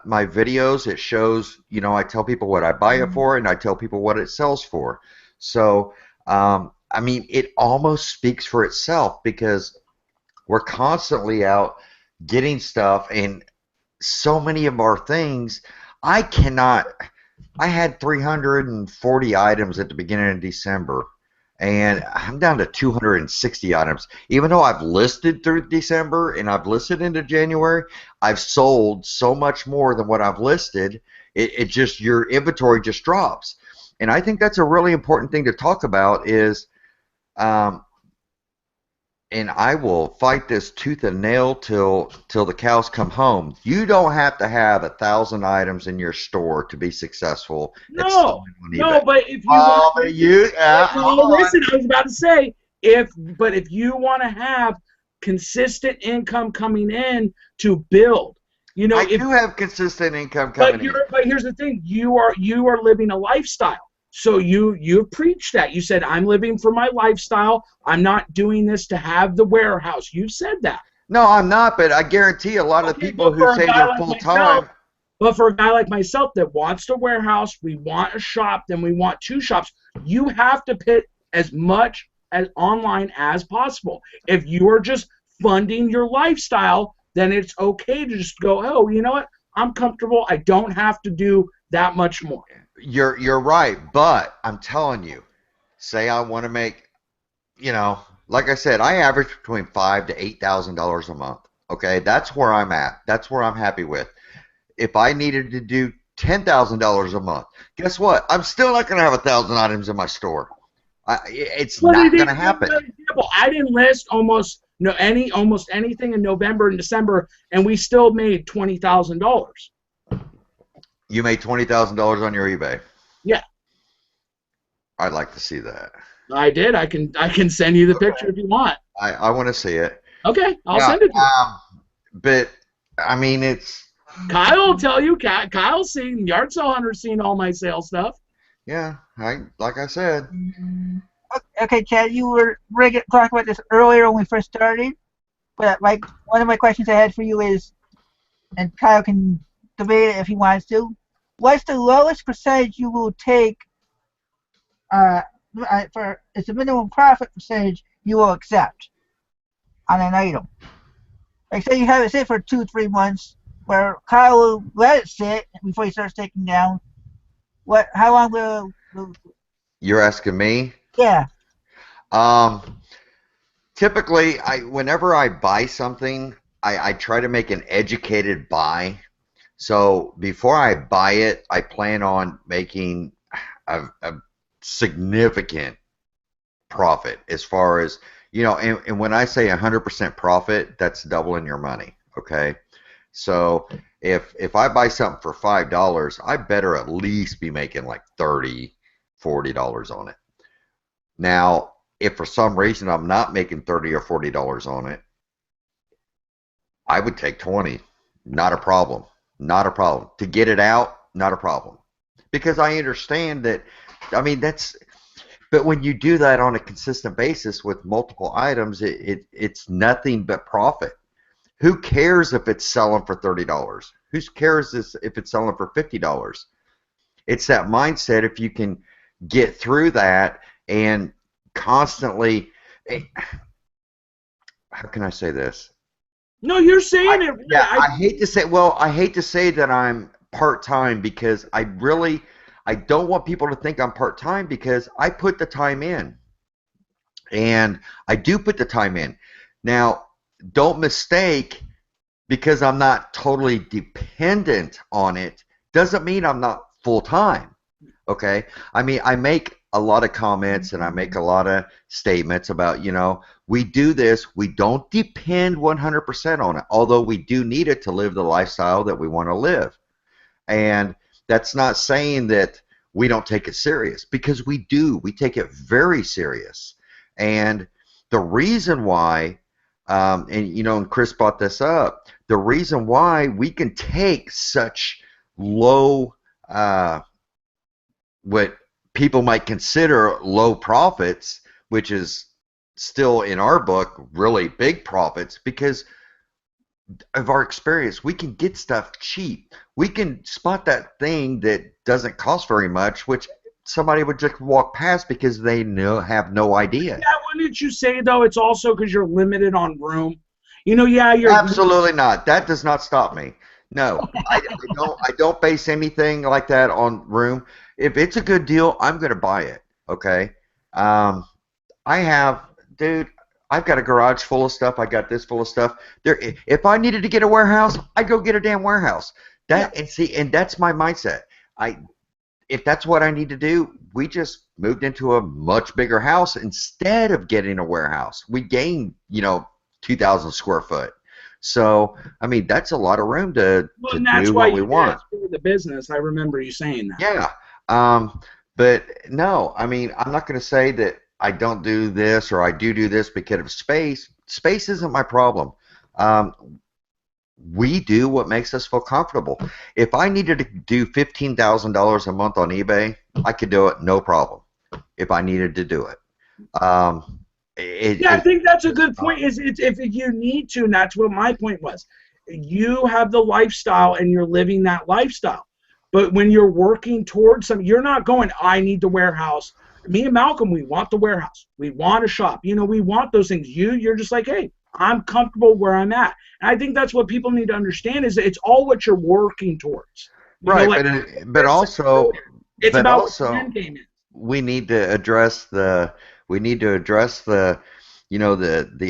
my videos. It shows, you know, I tell people what I buy it for, and I tell people what it sells for. So I mean, it almost speaks for itself, because we're constantly out getting stuff, and so many of our things, I cannot. I had 340 items at the beginning of December, and I'm down to 260 items. Even though I've listed through December and I've listed into January, I've sold so much more than what I've listed. It just, your inventory just drops. And I think that's a really important thing to talk about is, and I will fight this tooth and nail till the cows come home. You don't have to have 1,000 items in your store to be successful. No, but if you Oh, want, listen, I was about to say, if you want to have consistent income coming in to build, you know, I do have consistent income coming in. But here's the thing: you are living a lifestyle. So you preached that. You said, I'm living for my lifestyle. I'm not doing this to have the warehouse. You've said that. No, I'm not, but I guarantee a lot of people who say they're full-time. But for a guy like myself that wants a warehouse, we want a shop, then we want 2 shops, you have to put as much as online as possible. If you are just funding your lifestyle, then it's okay to just go, oh, you know what? I'm comfortable. I don't have to do that much more. You're right, but I'm telling you, say I want to make, you know, like I said, I average between $5,000 to $8,000 a month. Okay, that's where I'm at. That's where I'm happy with. If I needed to do $10,000 a month, guess what? I'm still not going to have 1,000 items in my store. It's not going to happen. I didn't list almost anything in November and December, and we still made $20,000. You made $20,000 on your eBay. Yeah. I'd like to see that. I did. I can send you the picture if you want. I want to see it. Okay, I'll send it to you. But I mean, it's. Kyle will tell you. Kyle's seen, Yard Sale Hunter's seen all my sale stuff. Yeah, like I said. Okay, Chad, you were talking about this earlier when we first started, but like one of my questions I had for you is, and Kyle can debate it if he wants to. What's the lowest percentage you will take? It's a minimum profit percentage you will accept on an item. Like say you have it sit for 2-3 months, where Kyle will let it sit before he starts taking down. How long will? You're asking me? Yeah. Typically, whenever I buy something, I try to make an educated buy. So before I buy it, I plan on making a significant profit, as far as, you know, and when I say 100% profit, that's doubling your money. Okay, so if I buy something for $5, I better at least be making like $30-$40 on it. Now, if for some reason I'm not making $30 or $40 on it, I would take 20. Not a problem. Not a problem. To get it out, not a problem. Because I understand that, I mean, but when you do that on a consistent basis with multiple items, it's nothing but profit. Who cares if it's selling for $30? Who cares if it's selling for $50? It's that mindset. If you can get through that and constantly, how can I say this? No, you're saying it. Yeah, I hate to say. Well, I hate to say that I'm part-time, because I don't want people to think I'm part-time, because I put the time in, and I do put the time in. Now, don't mistake, because I'm not totally dependent on it, doesn't mean I'm not full time. Okay, I mean, I make a lot of comments and I make a lot of statements about, we do this. We don't depend 100% on it, although we do need it to live the lifestyle that we want to live. And that's not saying that we don't take it serious, because we do. We take it very serious. And the reason why, and Chris brought this up, the reason why we can take such low, what people might consider low profits, which is still in our book really big profits, because of our experience. We can get stuff cheap. We can spot that thing that doesn't cost very much, which somebody would just walk past because they have no idea. Yeah, wouldn't you say though it's also because you're limited on room? You're absolutely not. That does not stop me. No, I don't base anything like that on room. If it's a good deal, I'm going to buy it. Okay. I've got a garage full of stuff. I got this full of stuff. If I needed to get a warehouse, I'd go get a damn warehouse. And that's my mindset. If that's what I need to do, we just moved into a much bigger house instead of getting a warehouse. We gained, 2,000 square foot. So, I mean, that's a lot of room to do what we want. For the business, I remember you saying that. Yeah. But no, I mean, I'm not going to say that I don't do this or I do this because of space. Space isn't my problem. We do what makes us feel comfortable. If I needed to do $15,000 a month on eBay, I could do it, no problem, if I needed to do it. I think that's a good point. If you need to, and that's what my point was. You have the lifestyle and you're living that lifestyle. But when you're working towards something, you're not going, I need the warehouse. Me and Malcolm, we want the warehouse. We want a shop. We want those things. You're just like, hey, I'm comfortable where I'm at. And I think that's what people need to understand is it's all what you're working towards. But also, it's about what the end game is. We need to address the the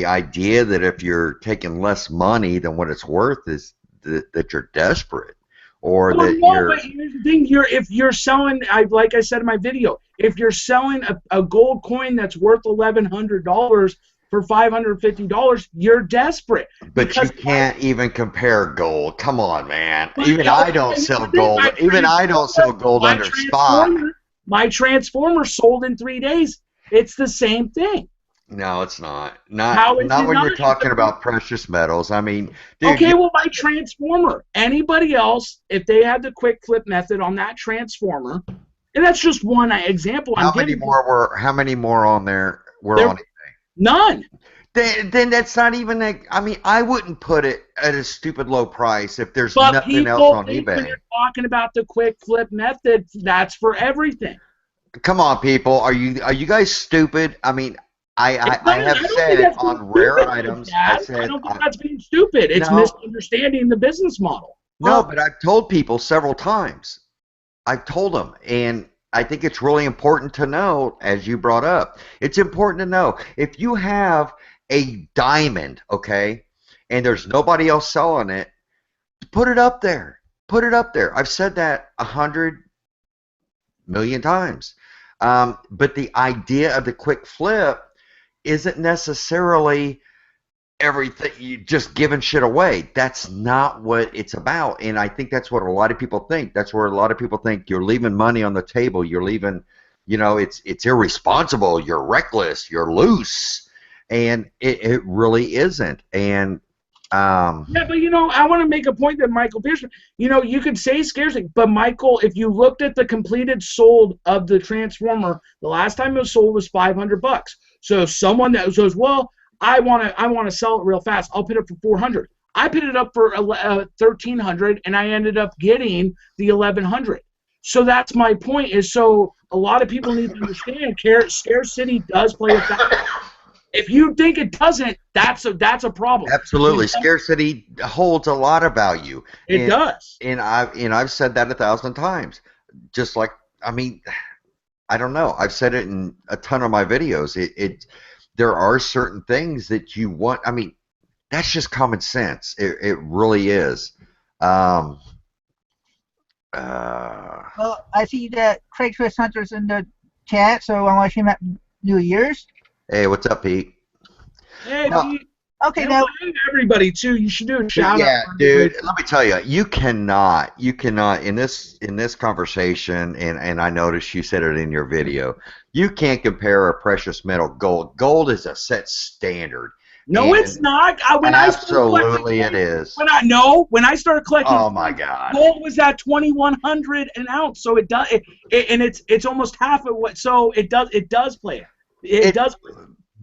idea that if you're taking less money than what it's worth is that you're desperate. But here's the thing: if you're selling, like I said in my video, if you're selling a gold coin that's worth $1,100 for $550, you're desperate. But you can't even compare gold. Come on, man. Even I don't sell gold. Even I don't sell gold under spot. My transformer sold in 3 days. It's the same thing. No, it's not. Not when you're talking about precious metals. I mean, dude. Okay, well, my transformer. Anybody else, if they had the quick flip method on that transformer, and that's just one example. How many more on there were on eBay? None. Then that's not even I mean, I wouldn't put it at a stupid low price if there's nothing else on eBay. When you're talking about the quick flip method, that's for everything. Come on, people. Are you guys stupid? I mean, I have said on rare items. I don't think that's being stupid. It's misunderstanding the business model. No, but I've told people several times. I've told them, and I think it's really important to know, as you brought up, it's important to know if you have a diamond, okay, and there's nobody else selling it, put it up there. Put it up there. I've said that 100 million times. But the idea of the quick flip isn't necessarily everything, you just giving shit away. That's not what it's about. And I think that's what a lot of people think. That's where a lot of people think you're leaving money on the table. You're leaving, it's irresponsible. You're reckless. You're loose. And it really isn't. And yeah, but I want to make a point that Michael Pearson, you could say scarcity, but Michael, if you looked at the completed sold of the transformer, the last time it was sold was $500. So someone that says, well, I want to sell it real fast, I'll put it for 400. I put it up for 1,300, and I ended up getting the 1,100. So that's my point. Is so a lot of people need to understand scarcity does play a factor. If you think it doesn't, that's a problem. Absolutely, scarcity holds a lot of value. It does. And I've said that 1,000 times. Just like, I mean, I don't know. I've said it in a ton of my videos. There are certain things that you want. I mean, that's just common sense. It really is. Well, I see that Craig Chris Hunter's in the chat, so I wish him happy New Year's. Hey, what's up, Pete? Hey, No. Pete. Okay, And now everybody too. You should do a shout Yeah, out. dude. Let me tell you, you cannot in this conversation, and I noticed you said it in your video. You can't compare a precious metal gold. Gold is a set standard. No, And it's not. absolutely, it is. When I started collecting, Oh my God. gold was at 2,100 an ounce. So it does, and it's almost half of what. So it does play. It does.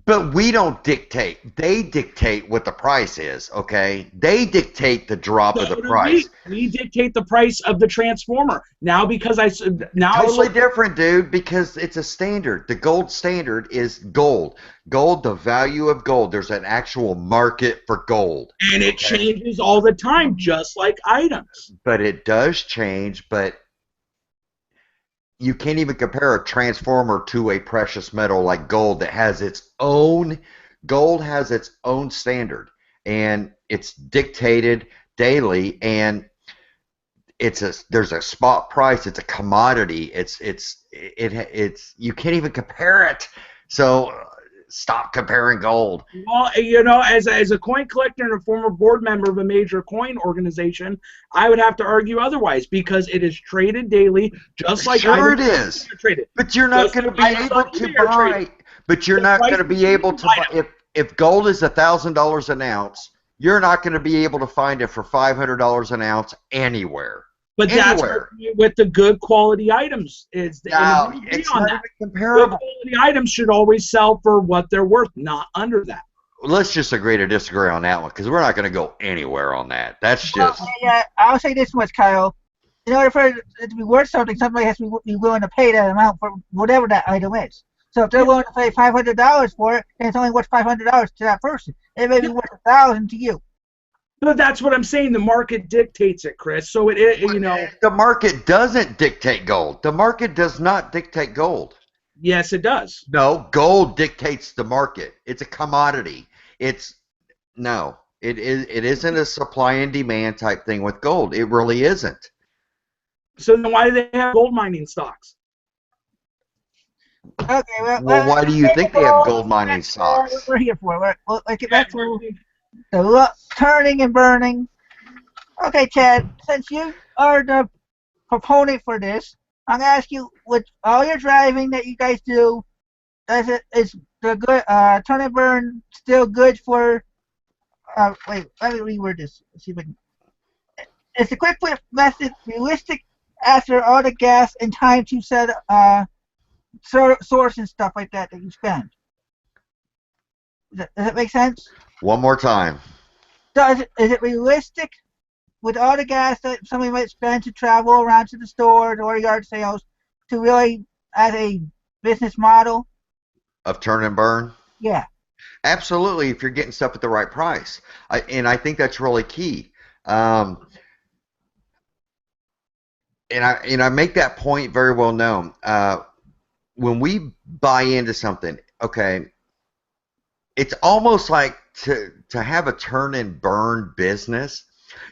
But we don't dictate. They dictate what the price is, okay? They dictate the drop of the price. We dictate the price of the transformer. Now Totally different, dude, because it's a standard. The gold standard is gold. Gold, the value of gold. There's an actual market for gold. And it changes all the time, just like items. But it does change, but you can't even compare a transformer to a precious metal like gold that has its own. Gold has its own standard, and it's dictated daily, and there's a spot price. It's a commodity. It's you can't even compare it. So stop comparing gold. Well, as a coin collector and a former board member of a major coin organization, I would have to argue otherwise because it is traded daily, just like sure it is. Traded. But you're not going to be able to buy. But you're not going to be able to buy if gold is $1,000 an ounce. You're not going to be able to find it for $500 an ounce anywhere. But that's with the good quality items. It's not even comparable. Good quality items should always sell for what they're worth, not under that. Let's just agree to disagree on that one because we're not going to go anywhere on that. That's just. Yeah, I'll say this much, Kyle. In order for it to be worth something, somebody has to be willing to pay that amount for whatever that item is. So if they're willing to pay $500 for it, then it's only worth $500 to that person. It may be worth $1,000 to you. But that's what I'm saying. The market dictates it, Chris. So the market doesn't dictate gold. The market does not dictate gold. Yes, it does. No, gold dictates the market. It's a commodity. It isn't a supply and demand type thing with gold. It really isn't. So then why do they have gold mining stocks? Okay, well, why do you think they have gold mining stocks? We're here for it. Let's get back to the turning and burning. Okay, Chad, since you are the proponent for this, I'm going to ask you, with all your driving that you guys do, is the good turn and burn still good for? Wait, let me reword this. Let's see if I can. Is the quick flip method realistic after all the gas and time to set source and stuff like that you spend? Does that make sense? One more time. Is it realistic with all the gas that somebody might spend to travel around to the stores or yard sales to really, as a business model? Of turn and burn? Yeah. Absolutely, if you're getting stuff at the right price. I think that's really key. And I make that point very well known. When we buy into something, okay, it's almost like to have a turn and burn business,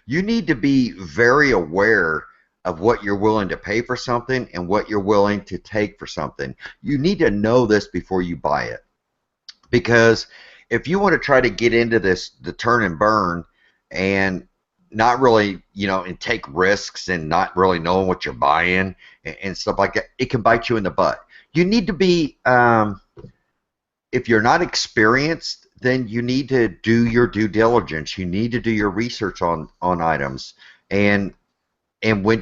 you need to be very aware of what you're willing to pay for something and what you're willing to take for something. You need to know this before you buy it. Because if you want to try to get into the turn and burn and not really, and take risks and not really knowing what you're buying and stuff like that, it can bite you in the butt. You need to be, if you're not experienced, then you need to do your due diligence. You need to do your research on items. And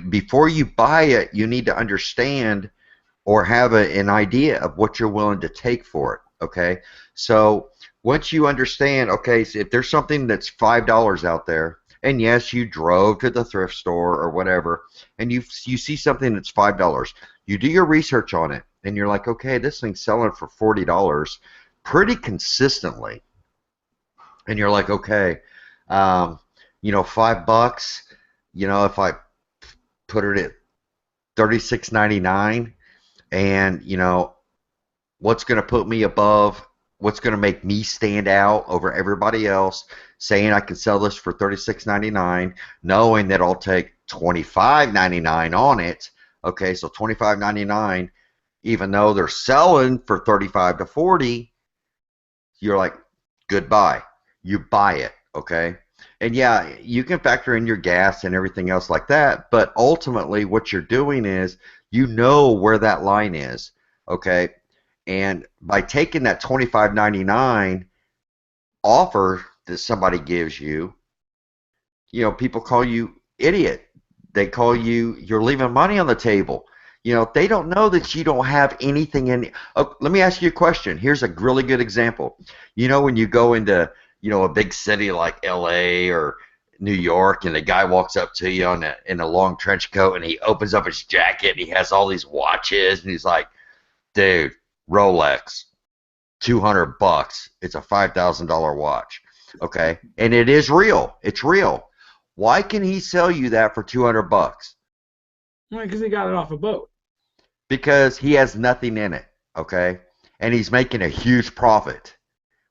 before you buy it, you need to understand or have an idea of what you're willing to take for it, okay? So once you understand, okay, so if there's something that's $5 out there, and yes, you drove to the thrift store or whatever, and you see something that's $5, you do your research on it, and you're like, okay, this thing's selling for $40 pretty consistently. And you're like, okay, $5, if I put it at $36.99, and what's going to put me above, what's going to make me stand out over everybody else, saying I can sell this for $36.99, knowing that I'll take $25.99 on it. Okay, so $25.99, even though they're selling for $35 to $40, you're like, goodbye. You buy it, okay? And yeah, you can factor in your gas and everything else like that, but ultimately what you're doing is you know where that line is, okay? And by taking that $25.99 offer that somebody gives you, you know, people call you idiot. They call you, you're leaving money on the table. You know, they don't know that you don't have anything in. Oh, let me ask you a question. Here's a really good example. You know, when you go into, you know, a big city like LA or New York, and the guy walks up to you in a long trench coat, and he opens up his jacket, and he has all these watches, and he's like, dude, Rolex, $200. It's a $5,000 watch. Okay, and it is real. It's real. Why can he sell you that for $200? Well, because he got it off a boat. Because he has nothing in it. Okay, and he's making a huge profit.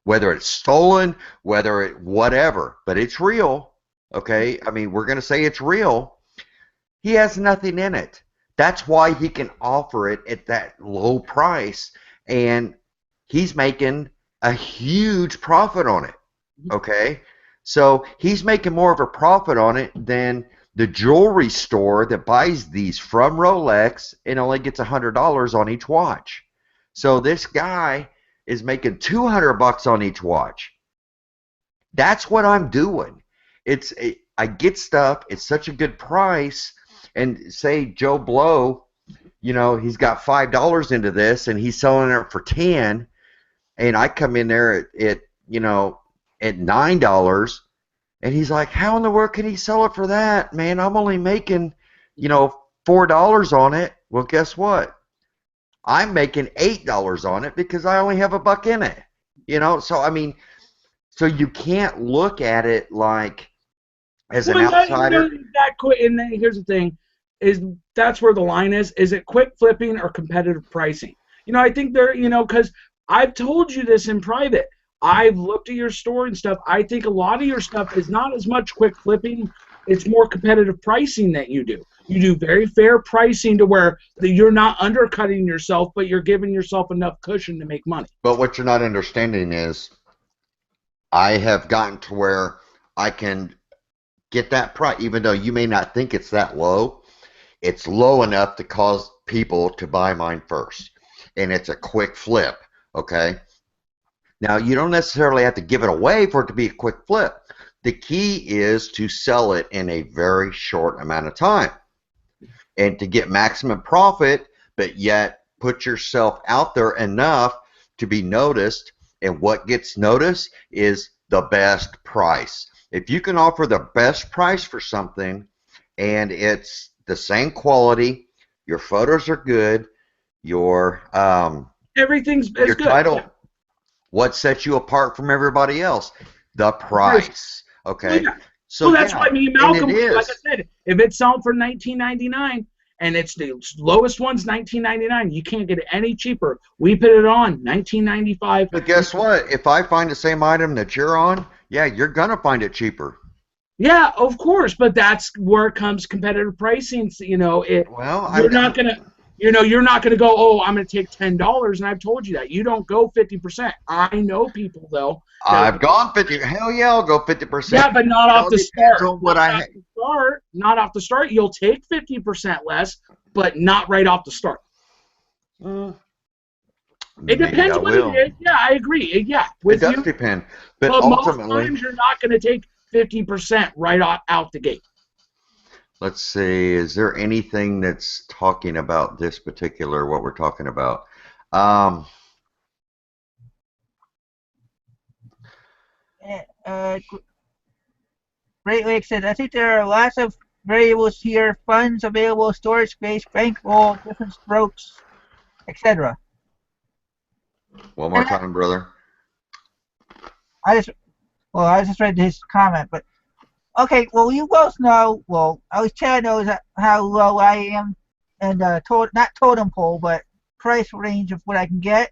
Whether it's stolen, whether it whatever, but it's real. Okay, I mean, we're gonna say it's real. He has nothing in it. That's why he can offer it at that low price, and he's making a huge profit on it. Okay, so he's making more of a profit on it than the jewelry store that buys these from Rolex and only gets $100 on each watch. So this guy is making $200 on each watch. That's what I'm doing. I get stuff. It's such a good price, and say Joe Blow, you know, he's got $5 into this, and he's selling it for $10, and I come in there at you know, at $9, and he's like, how in the world can he sell it for that, man? I'm only making, you know, $4 on it. Well, guess what? I'm making $8 on it because I only have $1 in it. You know, so I mean, so you can't look at it like as an outsider. And then here's the thing, is that's where the line is. Is it quick flipping or competitive pricing? You know, I think there, you know, because I've told you this in private. I've looked at your store and stuff. I think a lot of your stuff is not as much quick flipping. It's more competitive pricing that you do. You do very fair pricing to where you're not undercutting yourself, but you're giving yourself enough cushion to make money. But what you're not understanding is I have gotten to where I can get that price, even though you may not think it's that low. It's low enough to cause people to buy mine first. And it's a quick flip, okay? Now, you don't necessarily have to give it away for it to be a quick flip. The key is to sell it in a very short amount of time and to get maximum profit, but yet put yourself out there enough to be noticed. And what gets noticed is the best price. If you can offer the best price for something and it's the same quality, your photos are good, your everything's your good. title, what sets you apart from everybody else? The price. Okay. Yeah. So well, that's yeah, why me and Malcolm, and it is. like I said, if it's selling for $19.99 and it's the lowest one's $19.99, you can't get it any cheaper. We put it on $19.95. But guess what? If I find the same item that you're on, yeah, you're gonna find it cheaper. Yeah, of course, but that's where comes competitive pricing. You know, you're not gonna go, oh, I'm gonna take $10, and I've told you that. You don't go 50%. I know people though. I've gone 50. Hell yeah, I'll go 50%. Yeah, but not off the start. Not off the start. You'll take 50% less, but not right off the start. It depends what it is. Yeah, I agree. Yeah, it does depend, but ultimately, most times you're not going to take 50% right out the gate. Let's see. Is there anything that's talking about this particular what we're talking about? Great Lake says, I think there are lots of variables here: funds available, storage space, bankroll, different strokes, etc. One more time, brother. I just read his comment, but okay. Well, you both know. Well, at least Chad knows how low I am, and not totem pole, but price range of what I can get.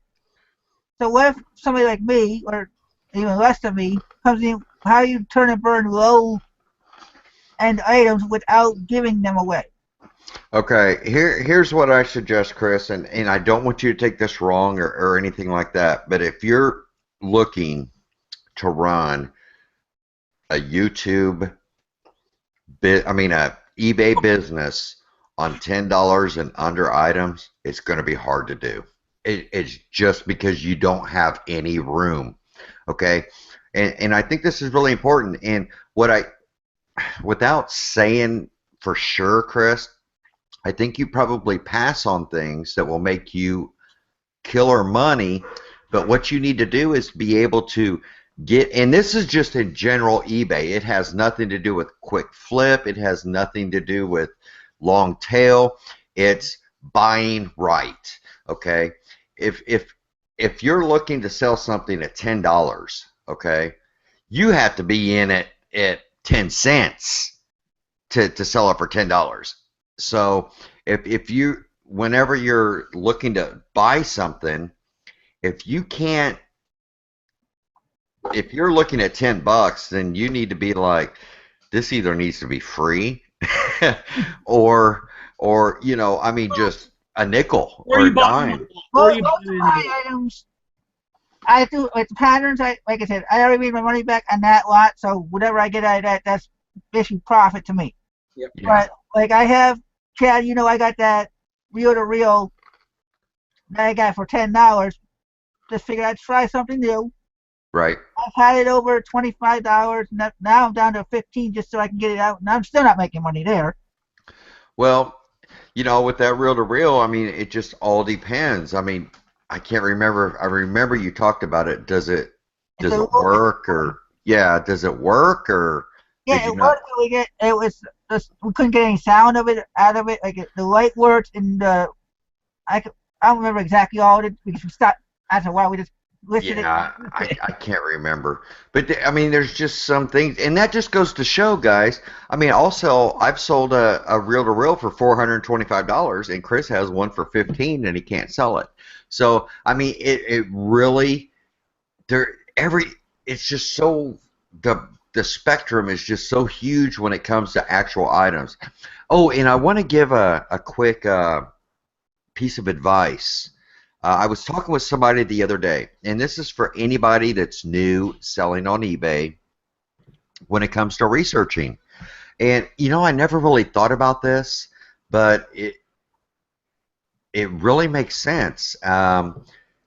So what if somebody like me, or even less than me, comes in? How do you turn and burn low and items without giving them away. Okay, here's what I suggest, Chris, and I don't want you to take this wrong or anything like that, but if you're looking to run a YouTube a eBay business on $10 and under items, it's going to be hard to do. It's just because you don't have any room. Okay, and I think this is really important. And without saying for sure, Chris, I think you probably pass on things that will make you killer money, but what you need to do is be able to get, and this is just in general eBay. It has nothing to do with quick flip. It has nothing to do with long tail. It's buying right. Okay, if you're looking to sell something at $10, okay, you have to be in it at 10 cents to sell it for $10. So if you, whenever you're looking to buy something, if you're looking at $10, then you need to be like, this either needs to be free or just a nickel or a dime. Most of my items, I do with patterns. Like I said, I already made my money back on that lot, so whatever I get out of that, that's basically profit to me. Yep. Yeah. But like I have, Chad, I got that reel-to-reel that I got for $10. Just figured I'd try something new. Right. I've had it over $25. Now I'm down to $15 just so I can get it out, and I'm still not making money there. Well, with that reel-to-reel, it just all depends. I can't remember. I remember you talked about it. Does it work or does it work or? Yeah, it worked. We couldn't get any sound out of it. Like the light worked, and I don't remember exactly all of it because we stopped after a while. We just listed it. Yeah, I can't remember. But there's just some things, and that just goes to show, guys. Also, I've sold a reel-to-reel for $425, and Chris has one for $15, and he can't sell it. So it really it's just so the spectrum is just so huge when it comes to actual items. Oh, and I want to give a quick piece of advice. I was talking with somebody the other day, and this is for anybody that's new selling on eBay when it comes to researching. And, I never really thought about this, but it really makes sense. And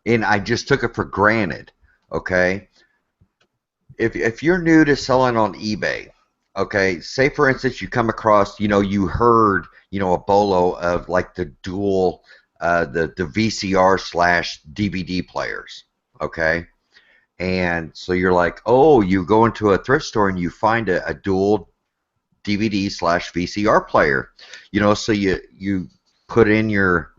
I just took it for granted, okay? If you're new to selling on eBay, okay, say for instance you come across, you heard, a bolo of like the dual, the VCR/DVD players, okay, and so you're like, oh, you go into a thrift store and you find a dual DVD/VCR player, so you put in your,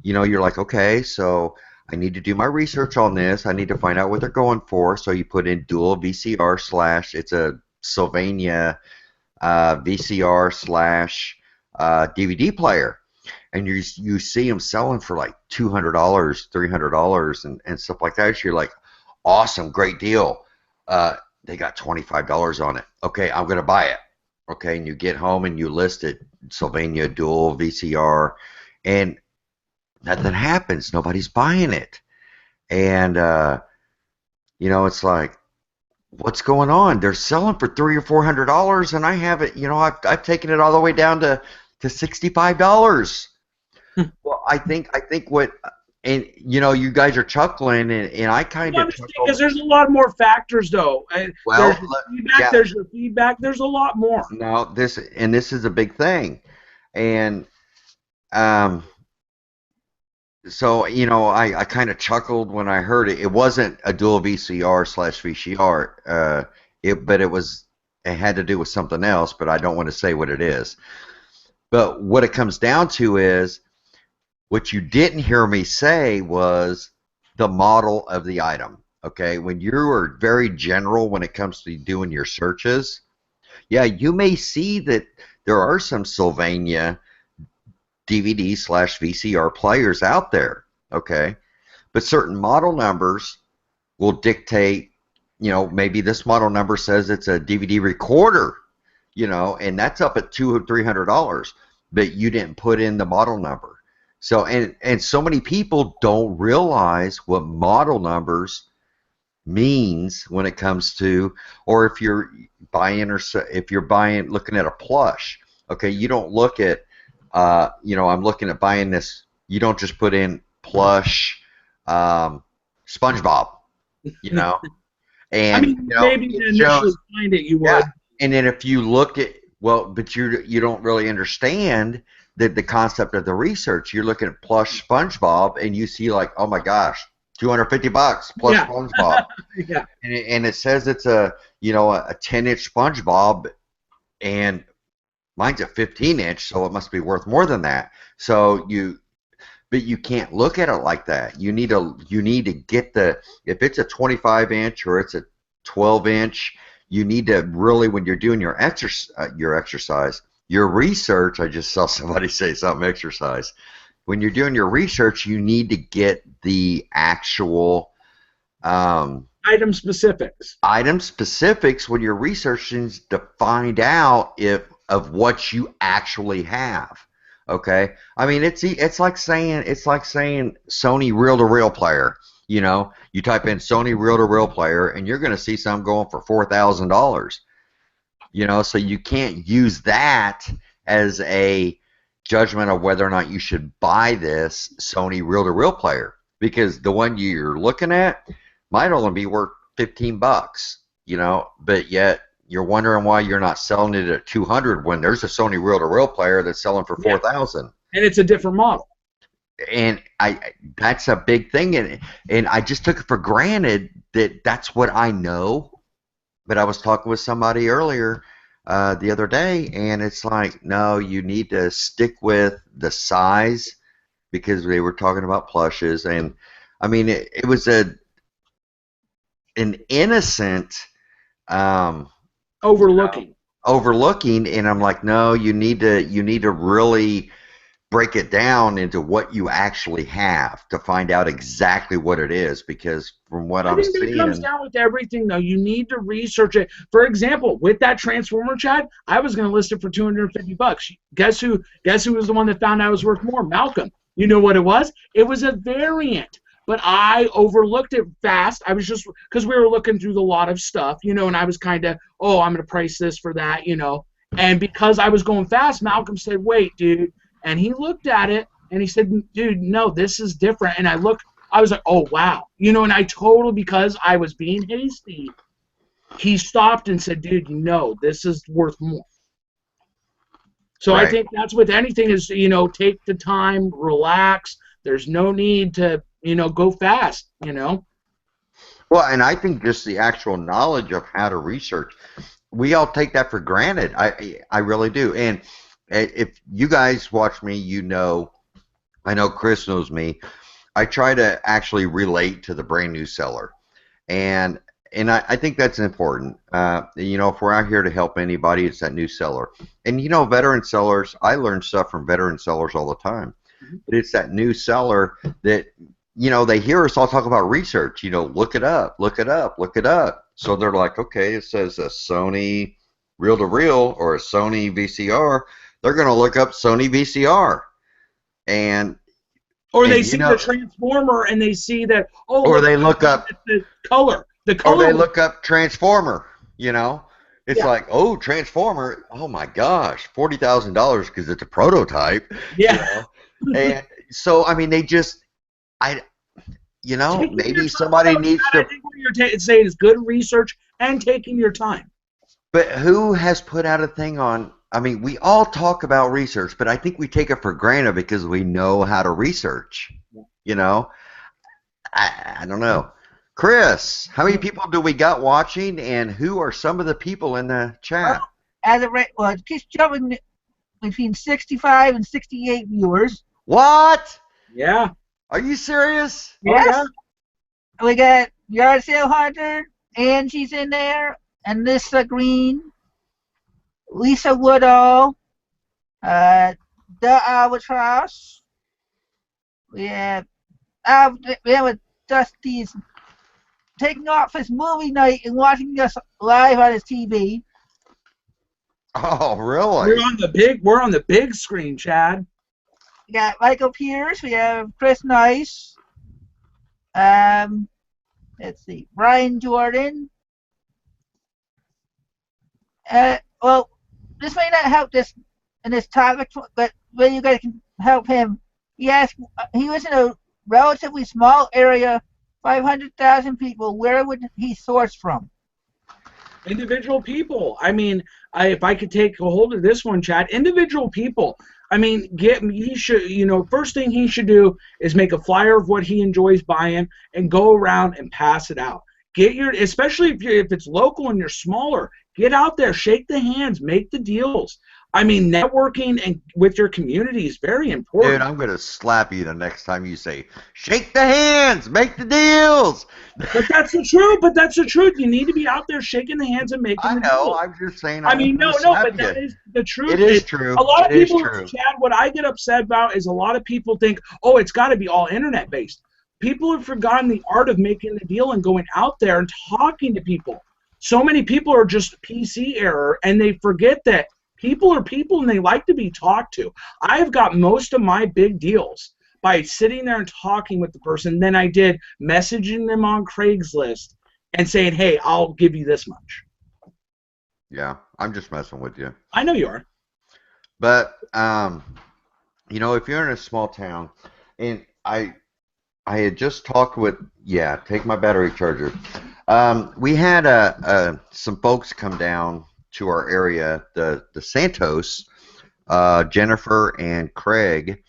you're like, okay, so I need to do my research on this. I need to find out what they're going for. So you put in dual VCR/ it's a Sylvania VCR/DVD player, and you see them selling for like $200, $300, and stuff like that. So you're like, awesome, great deal. They got $25 on it. Okay, I'm gonna buy it. Okay, and you get home and you list it, Sylvania dual VCR, and nothing happens. Nobody's buying it. And, it's like, what's going on? They're selling for $300 or $400, and I have it, I've taken it all the way down to $65. Well, I think what, and, you guys are chuckling, and I kind of chuckle. Because there's a lot more factors, though. Well, there's your feedback, there's a lot more. No, this is a big thing. And, so, I kind of chuckled when I heard it. It wasn't a dual VCR/VCR, but it had to do with something else, but I don't want to say what it is. But what it comes down to is, what you didn't hear me say was the model of the item, okay? When you are very general when it comes to doing your searches, yeah, you may see that there are some Sylvania DVD/VCR players out there, okay, but certain model numbers will dictate, maybe this model number says it's a DVD recorder, you know, and that's up at $200 or $300, but you didn't put in the model number. So and so many people don't realize what model numbers means when it comes to, or if you're buying looking at a plush, okay, you don't look at I'm looking at buying this, you don't just put in plush SpongeBob, you know. And I mean, maybe to initially find it, you would. Yeah. And then if you look at, well, but you don't really understand the concept of the research. You're looking at plush SpongeBob, and you see like, oh my gosh, $250 plush SpongeBob. Yeah. And it says it's a 10-inch SpongeBob, and mine's a 15-inch, so it must be worth more than that. So but you can't look at it like that. You need to get if it's a 25-inch or it's a 12-inch, you need to really, when you're doing your exercise, your research. I just saw somebody say something exercise. When you're doing your research, you need to get the actual item specifics. Item specifics when you're researching to find out of what you actually have. Okay, I mean it's like saying Sony reel-to-reel player. You know, you type in Sony reel-to-reel player, and you're going to see some going for $4,000. You know, so you can't use that as a judgment of whether or not you should buy this Sony reel-to-reel player, because the one you're looking at might only be worth $15. You know, but yet you're wondering why you're not selling it at $200 when there's a Sony reel-to-reel player that's selling for $4,000. And it's a different model. And that's a big thing, and I just took it for granted that that's what I know. But I was talking with somebody earlier the other day, and it's like, no, you need to stick with the size, because they were talking about plushes, and I mean it was an innocent overlooking, and I'm like, no, you need to really break it down into what you actually have to find out exactly what it is, because from what I'm seeing, it comes down with everything, though. You need to research it. For example, with that Transformer, Chad, I was going to list it for $250. Guess who was the one that found out it was worth more? Malcolm. You know what it was? It was a variant, but I overlooked it fast. I was just, because we were looking through the lot of stuff, you know, and I was kind of, I'm going to price this for that, you know, and because I was going fast, Malcolm said, wait, dude. And he looked at it, and he said, dude, no, this is different. And I was like, oh, wow. You know, and because I was being hasty, he stopped and said, dude, no, this is worth more. So right. I think that's with anything is, you know, take the time, relax. There's no need to, you know, go fast, you know. Well, and I think just the actual knowledge of how to research, we all take that for granted. I really do. And if you guys watch me, you know, I know Chris knows me, I try to actually relate to the brand new seller. And I think that's important. You know, if we're out here to help anybody, it's that new seller. And, you know, veteran sellers, I learn stuff from veteran sellers all the time. But it's that new seller that, you know, they hear us all talk about research. You know, look it up, look it up, look it up. So they're like, okay, it says a Sony reel-to-reel or a Sony VCR. They're going to look up Sony VCR, or they see the Transformer and they see that. Or they look up the color. Or they look up Transformer. You know, it's like, oh, Transformer. Oh my gosh, $40,000 because it's a prototype. Yeah. You know? And so I mean, maybe somebody needs to. I think what you're saying is good research and taking your time. But who has put out a thing on? I mean, we all talk about research, but I think we take it for granted because we know how to research. You know, I don't know. Chris, how many people do we got watching, and who are some of the people in the chat? It keeps jumping between 65 and 68 viewers. What? Yeah. Are you serious? Yes. Oh, yeah. We got Yard Sale Hunter, Angie's in there, Anissa Green, Lisa Woodall, The Albatross. We have Dusty's taking off his movie night and watching us live on his TV. Oh, We're really? on the big screen, Chad. We got Michael Pierce. We have Chris Nice. Um, let's see, Brian Jordan. Well, this may not help this in this topic, but maybe you guys can help him. He asked. He was in a relatively small area, 500,000 people. Where would he source from? Individual people. I mean, if I could take a hold of this one, Chad, individual people. I mean, he should, first thing he should do is make a flyer of what he enjoys buying and go around and pass it out. Especially if it's local and you're smaller, get out there, shake the hands, make the deals. I mean, networking and with your community is very Dude, important. I'm gonna slap you the next time you say, "Shake the hands, make the deals." But that's the truth. But that's the truth. You need to be out there shaking the hands and making I the know. deals. I'm just saying. I mean, I'm gonna no, slap but that you. is the truth. It is true. A lot of It is people, true. Chad, what I get upset about is a lot of people think, oh, it's got to be all internet based. People have forgotten the art of making the deal and going out there and talking to people. So many people are just PC error, and they forget that people are people and they like to be talked to. I've got most of my big deals by sitting there and talking with the person than I did messaging them on Craigslist and saying, hey, I'll give you this much. Yeah, I'm just messing with you. I know you are. But if you're in a small town, and I had just talked with, yeah, take my battery charger. We had some folks come down to our area, the Santos, Jennifer and Craig,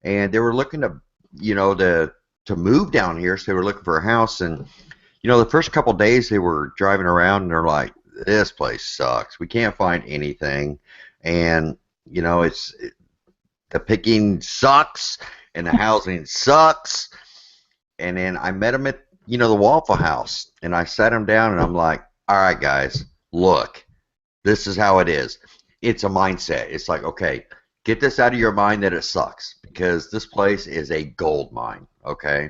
and they were looking to move down here, so they were looking for a house. And the first couple of days they were driving around, and they're like, "This place sucks. We can't find anything," and the picking sucks, and the housing sucks. And then I met them at the Waffle House, and I sat them down, and I'm like, "All right, guys, look, this is how it is. It's a mindset. It's like, okay, get this out of your mind that it sucks, because this place is a gold mine, okay?"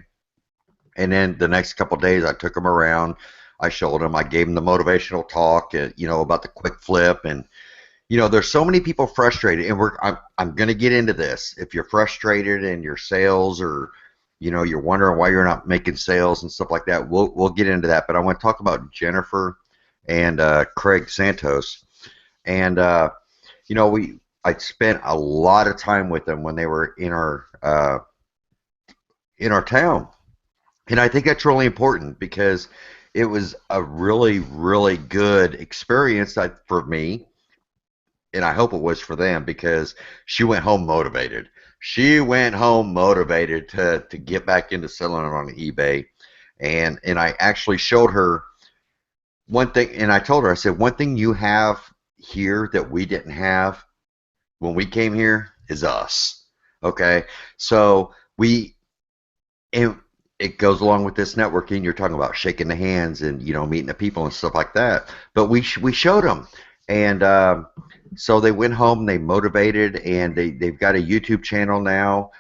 And then the next couple of days, I took them around. I showed them. I gave them the motivational talk, about the quick flip. And there's so many people frustrated, and I'm going to get into this. If you're frustrated in your sales, or you're wondering why you're not making sales and stuff like that, we'll get into that. But I want to talk about Jennifer and Craig Santos. And I spent a lot of time with them when they were in our town, and I think that's really important, because it was a really, really good experience for me, and I hope it was for them, because she went home motivated. She went home motivated to get back into selling it on eBay, and I actually showed her one thing, and I told her, I said, one thing you have here that we didn't have when we came here is us. Okay, so and it goes along with this networking. You're talking about shaking the hands and meeting the people and stuff like that. But we showed them, and so they went home, they motivated, and they've got a YouTube channel now.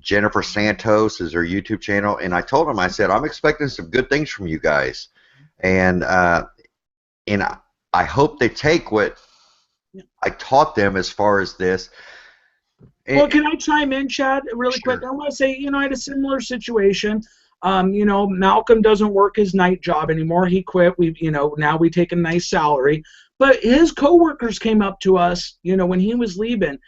Jennifer Santos is her YouTube channel, and I told them, I said, I'm expecting some good things from you guys, and I hope they take what I taught them as far as this. Well, can I chime in, Chad, really Sure. quick? I want to say, I had a similar situation. Malcolm doesn't work his night job anymore. He quit. Now we take a nice salary. But his coworkers came up to us, when he was leaving,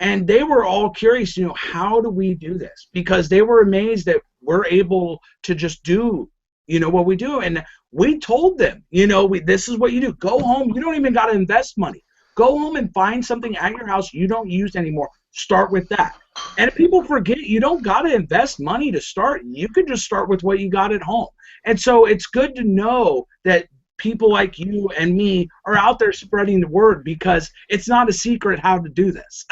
and they were all curious, how do we do this? Because they were amazed that we're able to just do, what we do. And we told them, this is what you do. Go home. You don't even got to invest money. Go home and find something at your house you don't use anymore. Start with that. And if people forget, you don't got to invest money to start. You could just start with what you got at home. And so it's good to know that people like you and me are out there spreading the word, because it's not a secret how to do this.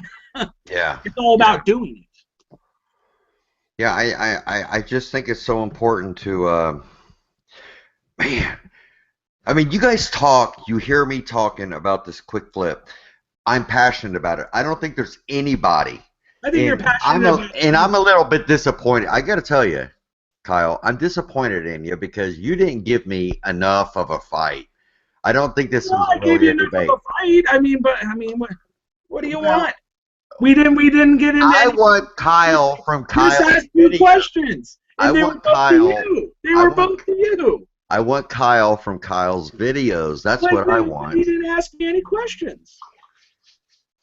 Yeah. It's all about doing it. Yeah, I just think it's so important to, man, I mean, you guys talk, you hear me talking about this quick flip. I'm passionate about it. I don't think there's anybody. I think you're And passionate about it. I'm a little bit disappointed. I got to tell you, Kyle, I'm disappointed in you, because you didn't give me enough of a fight. I don't think this Well, was I gave really you a enough debate. of a fight. I mean, what do you want? We didn't get into I any. want Kyle from Just Kyle's asked you video. questions, I and they were want both to Kyle. you. They I were want both to you. I want Kyle from Kyle's videos. That's But what I you want. didn't ask me any questions.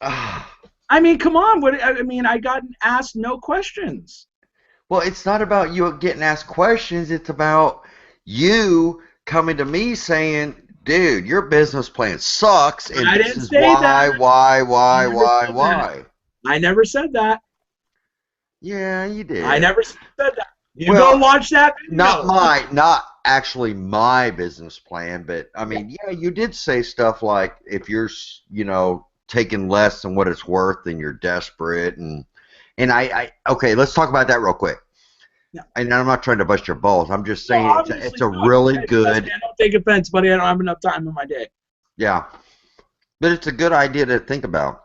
I mean, come on. I got asked no questions. Well, it's not about you getting asked questions. It's about you coming to me saying, dude, your business plan sucks, and I this didn't is say why, that. why. I never said that. Yeah, you did. I never said that. You Well, go watch that video. not actually my business plan, but I mean, yeah, you did say stuff like if you're, taking less than what it's worth, then you're desperate, and okay, let's talk about that real quick. No. And I'm not trying to bust your balls. I'm just saying it's a not. really I good. don't take offense, buddy. I don't have enough time in my day. Yeah, but it's a good idea to think about.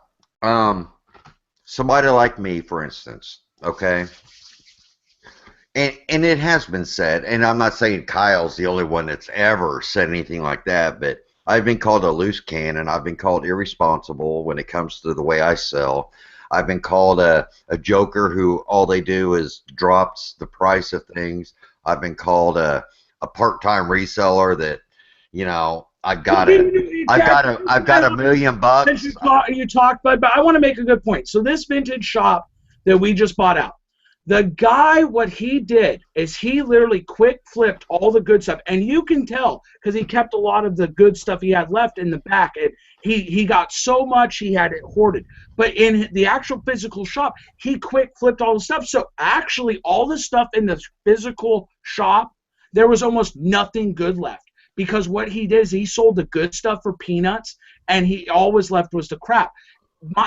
Somebody like me, for instance, okay, and it has been said, and I'm not saying Kyle's the only one that's ever said anything like that, but I've been called a loose cannon. I've been called irresponsible when it comes to the way I sell. I've been called a joker who all they do is drops the price of things. I've been called a part-time reseller that, I've got $1 million. Since you talked, but I want to make a good point. So this vintage shop that we just bought out, the guy, what he did is he literally quick flipped all the good stuff, and you can tell because he kept a lot of the good stuff he had left in the back. He got so much he had it hoarded. But in the actual physical shop, he quick flipped all the stuff. So actually, all the stuff in the physical shop, there was almost nothing good left. Because what he did is he sold the good stuff for peanuts, and he always left was the crap.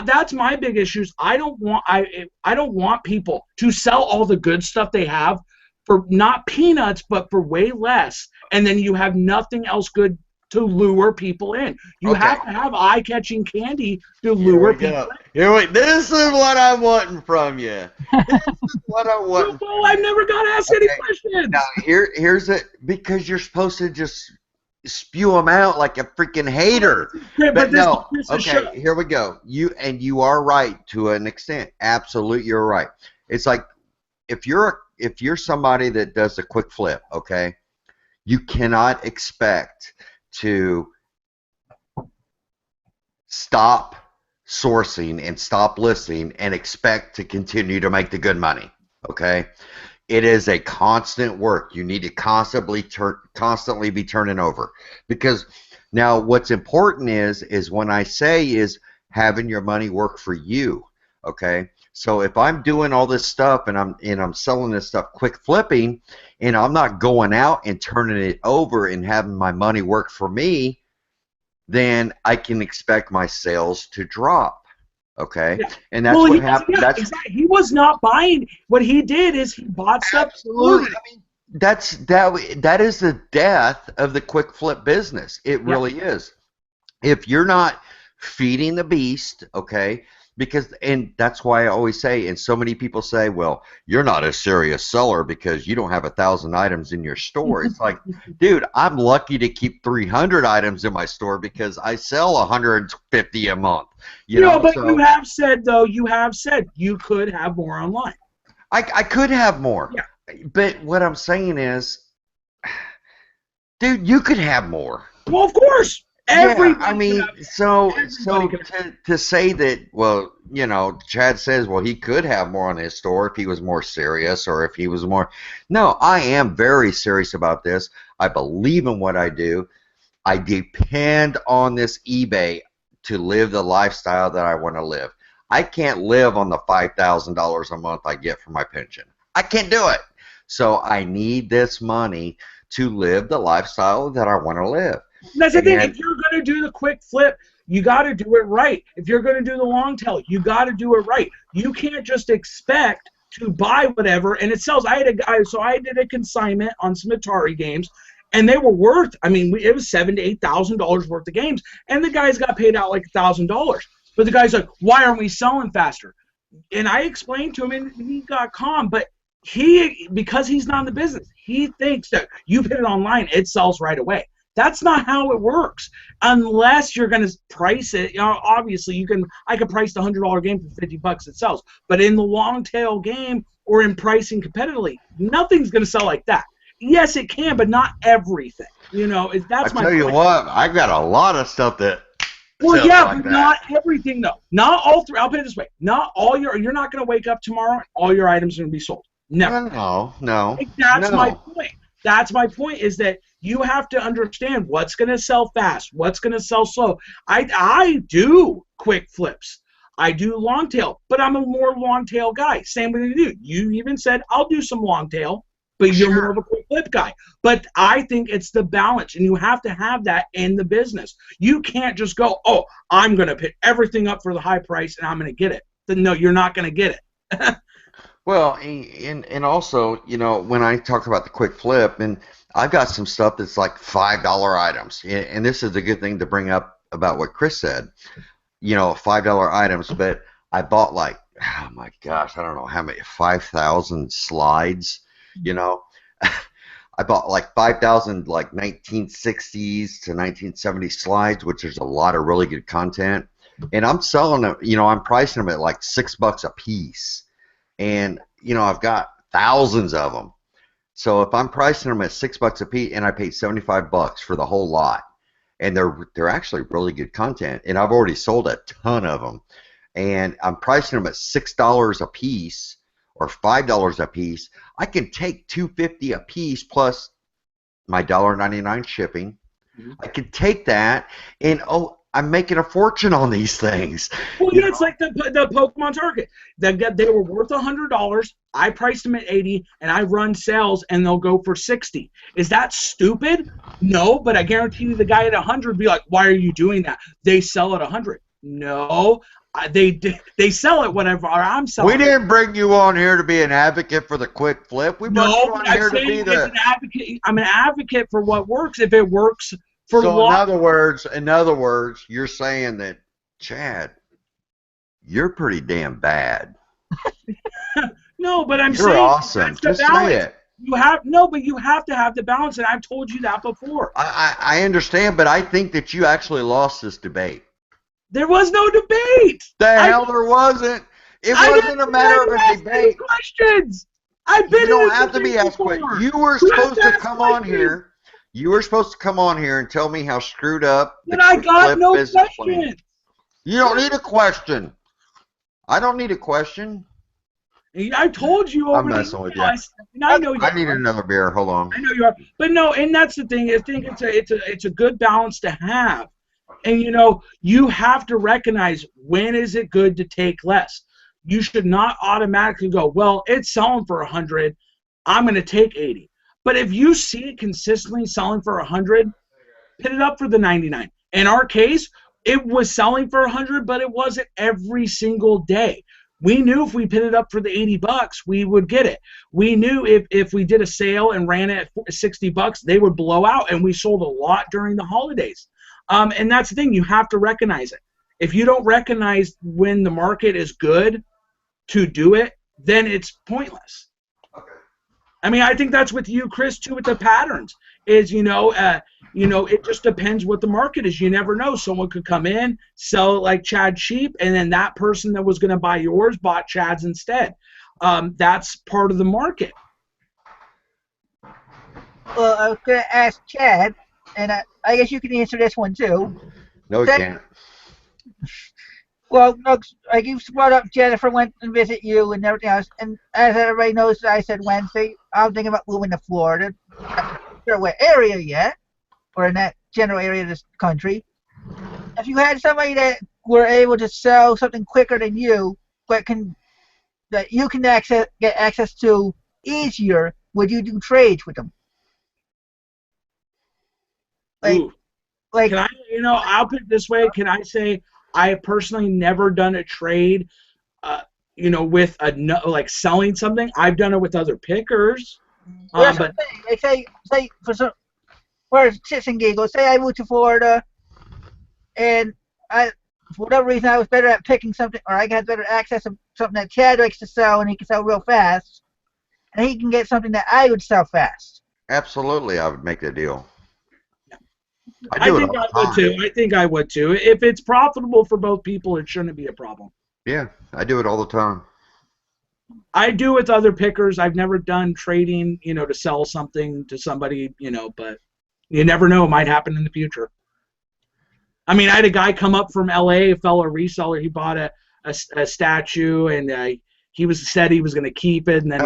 That's my big issue. I don't want people to sell all the good stuff they have for not peanuts, but for way less, and then you have nothing else good to lure people in. You have to have eye-catching candy to lure people in. This is what I'm wanting from you. This is what I want. Well, I've never got asked any questions. Now here's it, because you're supposed to just spew them out like a freaking hater. But no, okay, here we go. You are right to an extent. Absolutely, you're right. It's like if you're somebody that does a quick flip, okay, you cannot expect to stop sourcing and stop listing and expect to continue to make the good money, okay? It is a constant work. You need to constantly be turning over, because now what's important is when I say is having your money work for you, okay? So if I'm doing all this stuff and I'm selling this stuff quick flipping, and I'm not going out and turning it over and having my money work for me, then I can expect my sales to drop. Okay, yeah. And that's what happened. Exactly. He was not buying. What he did is he bought stuff. Absolutely. I mean, that is the death of the quick flip business. It really is. If you're not feeding the beast, okay, and that's why I always say, and so many people say, well, you're not a serious seller because you don't have 1,000 items in your store. It's like, dude, I'm lucky to keep 300 items in my store because I sell 150 a month. You know, but you have said, though, you could have more online. I could have more. Yeah. But what I'm saying is, dude, you could have more. Well, of course. I mean, so to say that, well, you know, Chad says, well, he could have more on his store if he was more serious or if he was more. No, I am very serious about this. I believe in what I do. I depend on this eBay to live the lifestyle that I want to live. I can't live on the $5,000 a month I get from my pension. I can't do it. So I need this money to live the lifestyle that I want to live. That's the thing. If you're going to do the quick flip, you got to do it right. If you're going to do the long tail, you got to do it right. You can't just expect to buy whatever and it sells. I did a consignment on some Atari games, and they were worth. I mean, it was $7,000 to $8,000 worth of games, and the guys got paid out like $1,000. But the guy's like, "Why aren't we selling faster?" And I explained to him, and he got calm. But because he's not in the business, he thinks that you put it online, it sells right away. That's not how it works. Unless you're going to price it, obviously I could price the $100 game for $50 it sells. But in the long tail game or in pricing competitively, nothing's going to sell like that. Yes, it can, but not everything. That's my point. I tell you what, I got a lot of stuff that. Well, yeah, like but not everything though. Not all three. I'll put it this way: not all you're not going to wake up tomorrow and all your items are going to be sold. Never. No. That's my point. That's my point. Is that you have to understand what's going to sell fast, what's going to sell slow. I do quick flips. I do long tail, but I'm a more long tail guy. Same with you. You even said I'll do some long tail, but you're more of a quick flip guy. But I think it's the balance, and you have to have that in the business. You can't just go, oh, I'm going to pick everything up for the high price, and I'm going to get it. Then no, you're not going to get it. Well, and also, when I talk about the quick flip, and I've got some stuff that's like $5 items, and this is a good thing to bring up about what Chris said. $5 items, but I bought like, oh my gosh, I don't know how many, 5,000 slides. I bought like 5,000 like 1960s to 1970s slides, which is a lot of really good content, and I'm selling them. I'm pricing them at like $6 a piece, and I've got thousands of them. So if I'm pricing them at $6 a piece, and I paid $75 for the whole lot, and they're actually really good content, and I've already sold a ton of them, and I'm pricing them at $6 a piece or $5 a piece. I can take $2.50 a piece plus my $1.99 shipping. Mm-hmm. I can take that, and I'm making a fortune on these things. Well, yeah, it's like the Pokemon Target. They were worth $100. I priced them at $80, and I run sales, and they'll go for $60. Is that stupid? No, but I guarantee you the guy at $100 would be like, why are you doing that? They sell at $100. No. They sell it whatever I'm selling. We didn't bring you on here to be an advocate for the quick flip. We brought you on here to be an advocate. I'm an advocate for what works. If it works for so in other words, you're saying that, Chad, you're pretty damn bad. No, but you're awesome. Just say it. You have to have the balance, and I've told you that before. I understand, but I think that you actually lost this debate. There was no debate. The hell there wasn't. It wasn't a matter of a debate. Questions. You don't have to be asked questions. You were supposed to come on here. You were supposed to come on here and tell me how screwed up. But I got no question. You don't need a question. I don't need a question. I told you over. I'm messing with you. I know you. I need another beer. Hold on. I know you are, but no, and that's the thing. I think it's a good balance to have. And you have to recognize when is it good to take less. You should not automatically go, well, it's selling for 100, I'm going to take 80. But if you see it consistently selling for 100, put it up for the 99. In our case, it was selling for 100, but it wasn't every single day. We knew if we put it up for the $80, we would get it. We knew if we did a sale and ran it at $60, they would blow out, and we sold a lot during the holidays. And that's the thing. You have to recognize it. If you don't recognize when the market is good to do it, then it's pointless. Okay. I mean, I think that's with you, Chris, too, with the patterns. Is it just depends what the market is. You never know. Someone could come in, sell it like Chad cheap, and then that person that was going to buy yours bought Chad's instead. That's part of the market. Well, I was going to ask Chad, and I guess you can answer this one too. No, you can't. Well, no, like you brought up, Jennifer went and visit you and everything else, and as everybody knows, I said Wednesday, I'm thinking about moving to Florida. I'm not sure what area yet, or in that general area of this country. If you had somebody that were able to sell something quicker than you, but that you can get access to easier, would you do trades with them? Can I, I'll put it this way. Can I say I have personally never done a trade, with selling something. I've done it with other pickers. But say for shits and giggles, say I moved to Florida, and for whatever reason I was better at picking something, or I had better access to something that Chad likes to sell, and he can sell real fast, and he can get something that I would sell fast. Absolutely, I would make the deal. I do it think all I the would time. too. I think I would too. If it's profitable for both people, it shouldn't be a problem. Yeah, I do it all the time. I do with other pickers. I've never done trading, to sell something to somebody, but you never know. It might happen in the future. I mean, I had a guy come up from LA, a fellow reseller. He bought a statue, and he said he was going to keep it, and then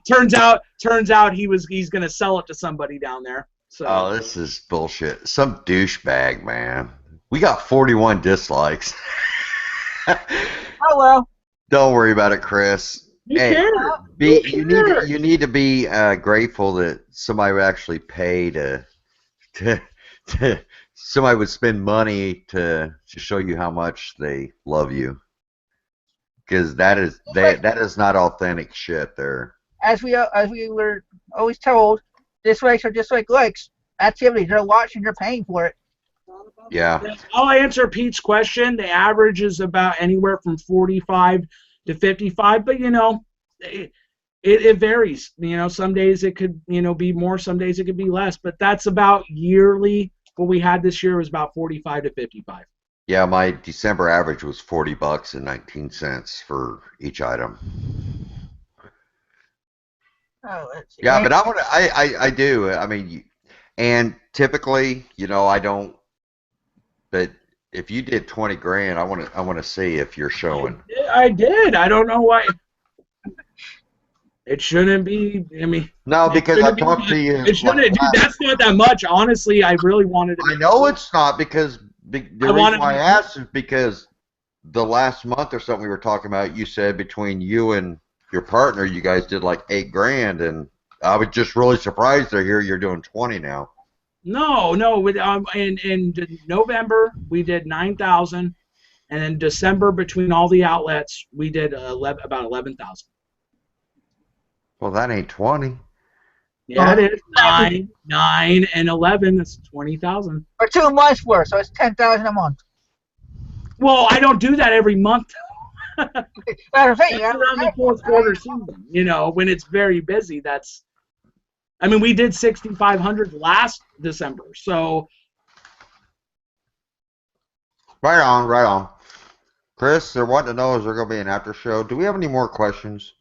turns out he's going to sell it to somebody down there. So. Oh, this is bullshit. Some douchebag, man. We got 41 dislikes. Oh well. Don't worry about it, Chris. Who cares? You need to be grateful that somebody would actually pay to somebody would spend money to show you how much they love you, because that is not authentic shit there. As we were always told, dislikes are dislike likes. Activities. They're watching. They're paying for it. Yeah. I'll answer Pete's question. The average is about anywhere from 45 to 55, but it varies. Some days it could be more, some days it could be less, but that's about yearly. What we had this year was about 45 to 55. Yeah, my December average was $40.19 for each item. Oh, let's see. Yeah, but I do. I mean, and typically, I don't. But if you did 20 grand, I want to see if you're showing. I did. I don't know why. It shouldn't be. I mean. No, because I talked to you. It shouldn't. Dude, that's not that much. Honestly, I really wanted to. I know it's not, because the reason why I asked is because the last month or something we were talking about, you said between you and your partner, you guys did like 8 grand, and I was just really surprised to hear you're doing 20 now. No. In November we did 9,000, and in December between all the outlets we did about 11,000. Well, that ain't 20. Yeah, it is 9 and 11. That's 20,000. For 2 months worth, so it's 10,000 a month. Well, I don't do that every month. That's what I'm saying. That's around the fourth quarter season. When it's very busy. I mean, we did 6,500 last December, so. Right on. Chris, they're wanting to know, is there going to be an after show? Do we have any more questions?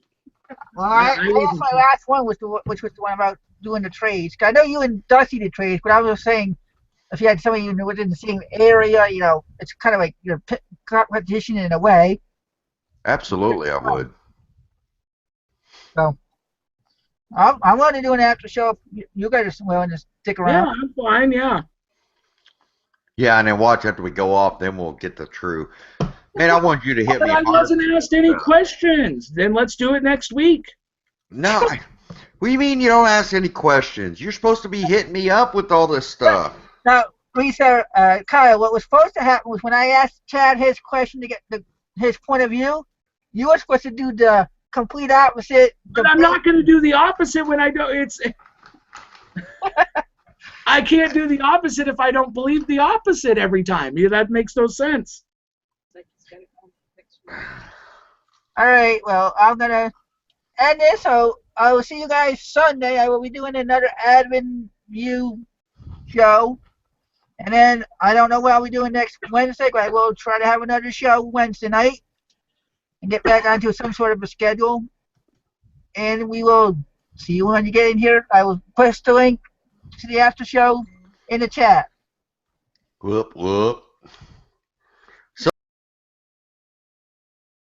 Well, I guess my last one was which was the one about doing the trades. 'Cause I know you and Dusty did trades, but I was saying if you had somebody who was in the same area, it's kind of like your competition in a way. Absolutely, I would. So I'm going to do an after show if you guys are willing to stick around. Yeah, I'm fine. Yeah. Yeah, and then watch after we go off, then we'll get the true. Man, I want you to hit But me I hard. wasn't asked any questions. Then let's do it next week. No, what do you mean you don't ask any questions? You're supposed to be hitting me up with all this stuff. Now, Lisa, Kyle, what was supposed to happen was when I asked Chad his question to get his point of view, you were supposed to do the complete opposite. But I'm not going to do the opposite when I don't. I can't do the opposite if I don't believe the opposite every time. Yeah, that makes no sense. All right, well, I'm going to end this, so I will see you guys Sunday. I will be doing another Admin View show. And then I don't know what I'll be doing next Wednesday, but I will try to have another show Wednesday night and get back onto some sort of a schedule. And we will see you when you get in here. I will post the link to the after show in the chat. Whoop, whoop.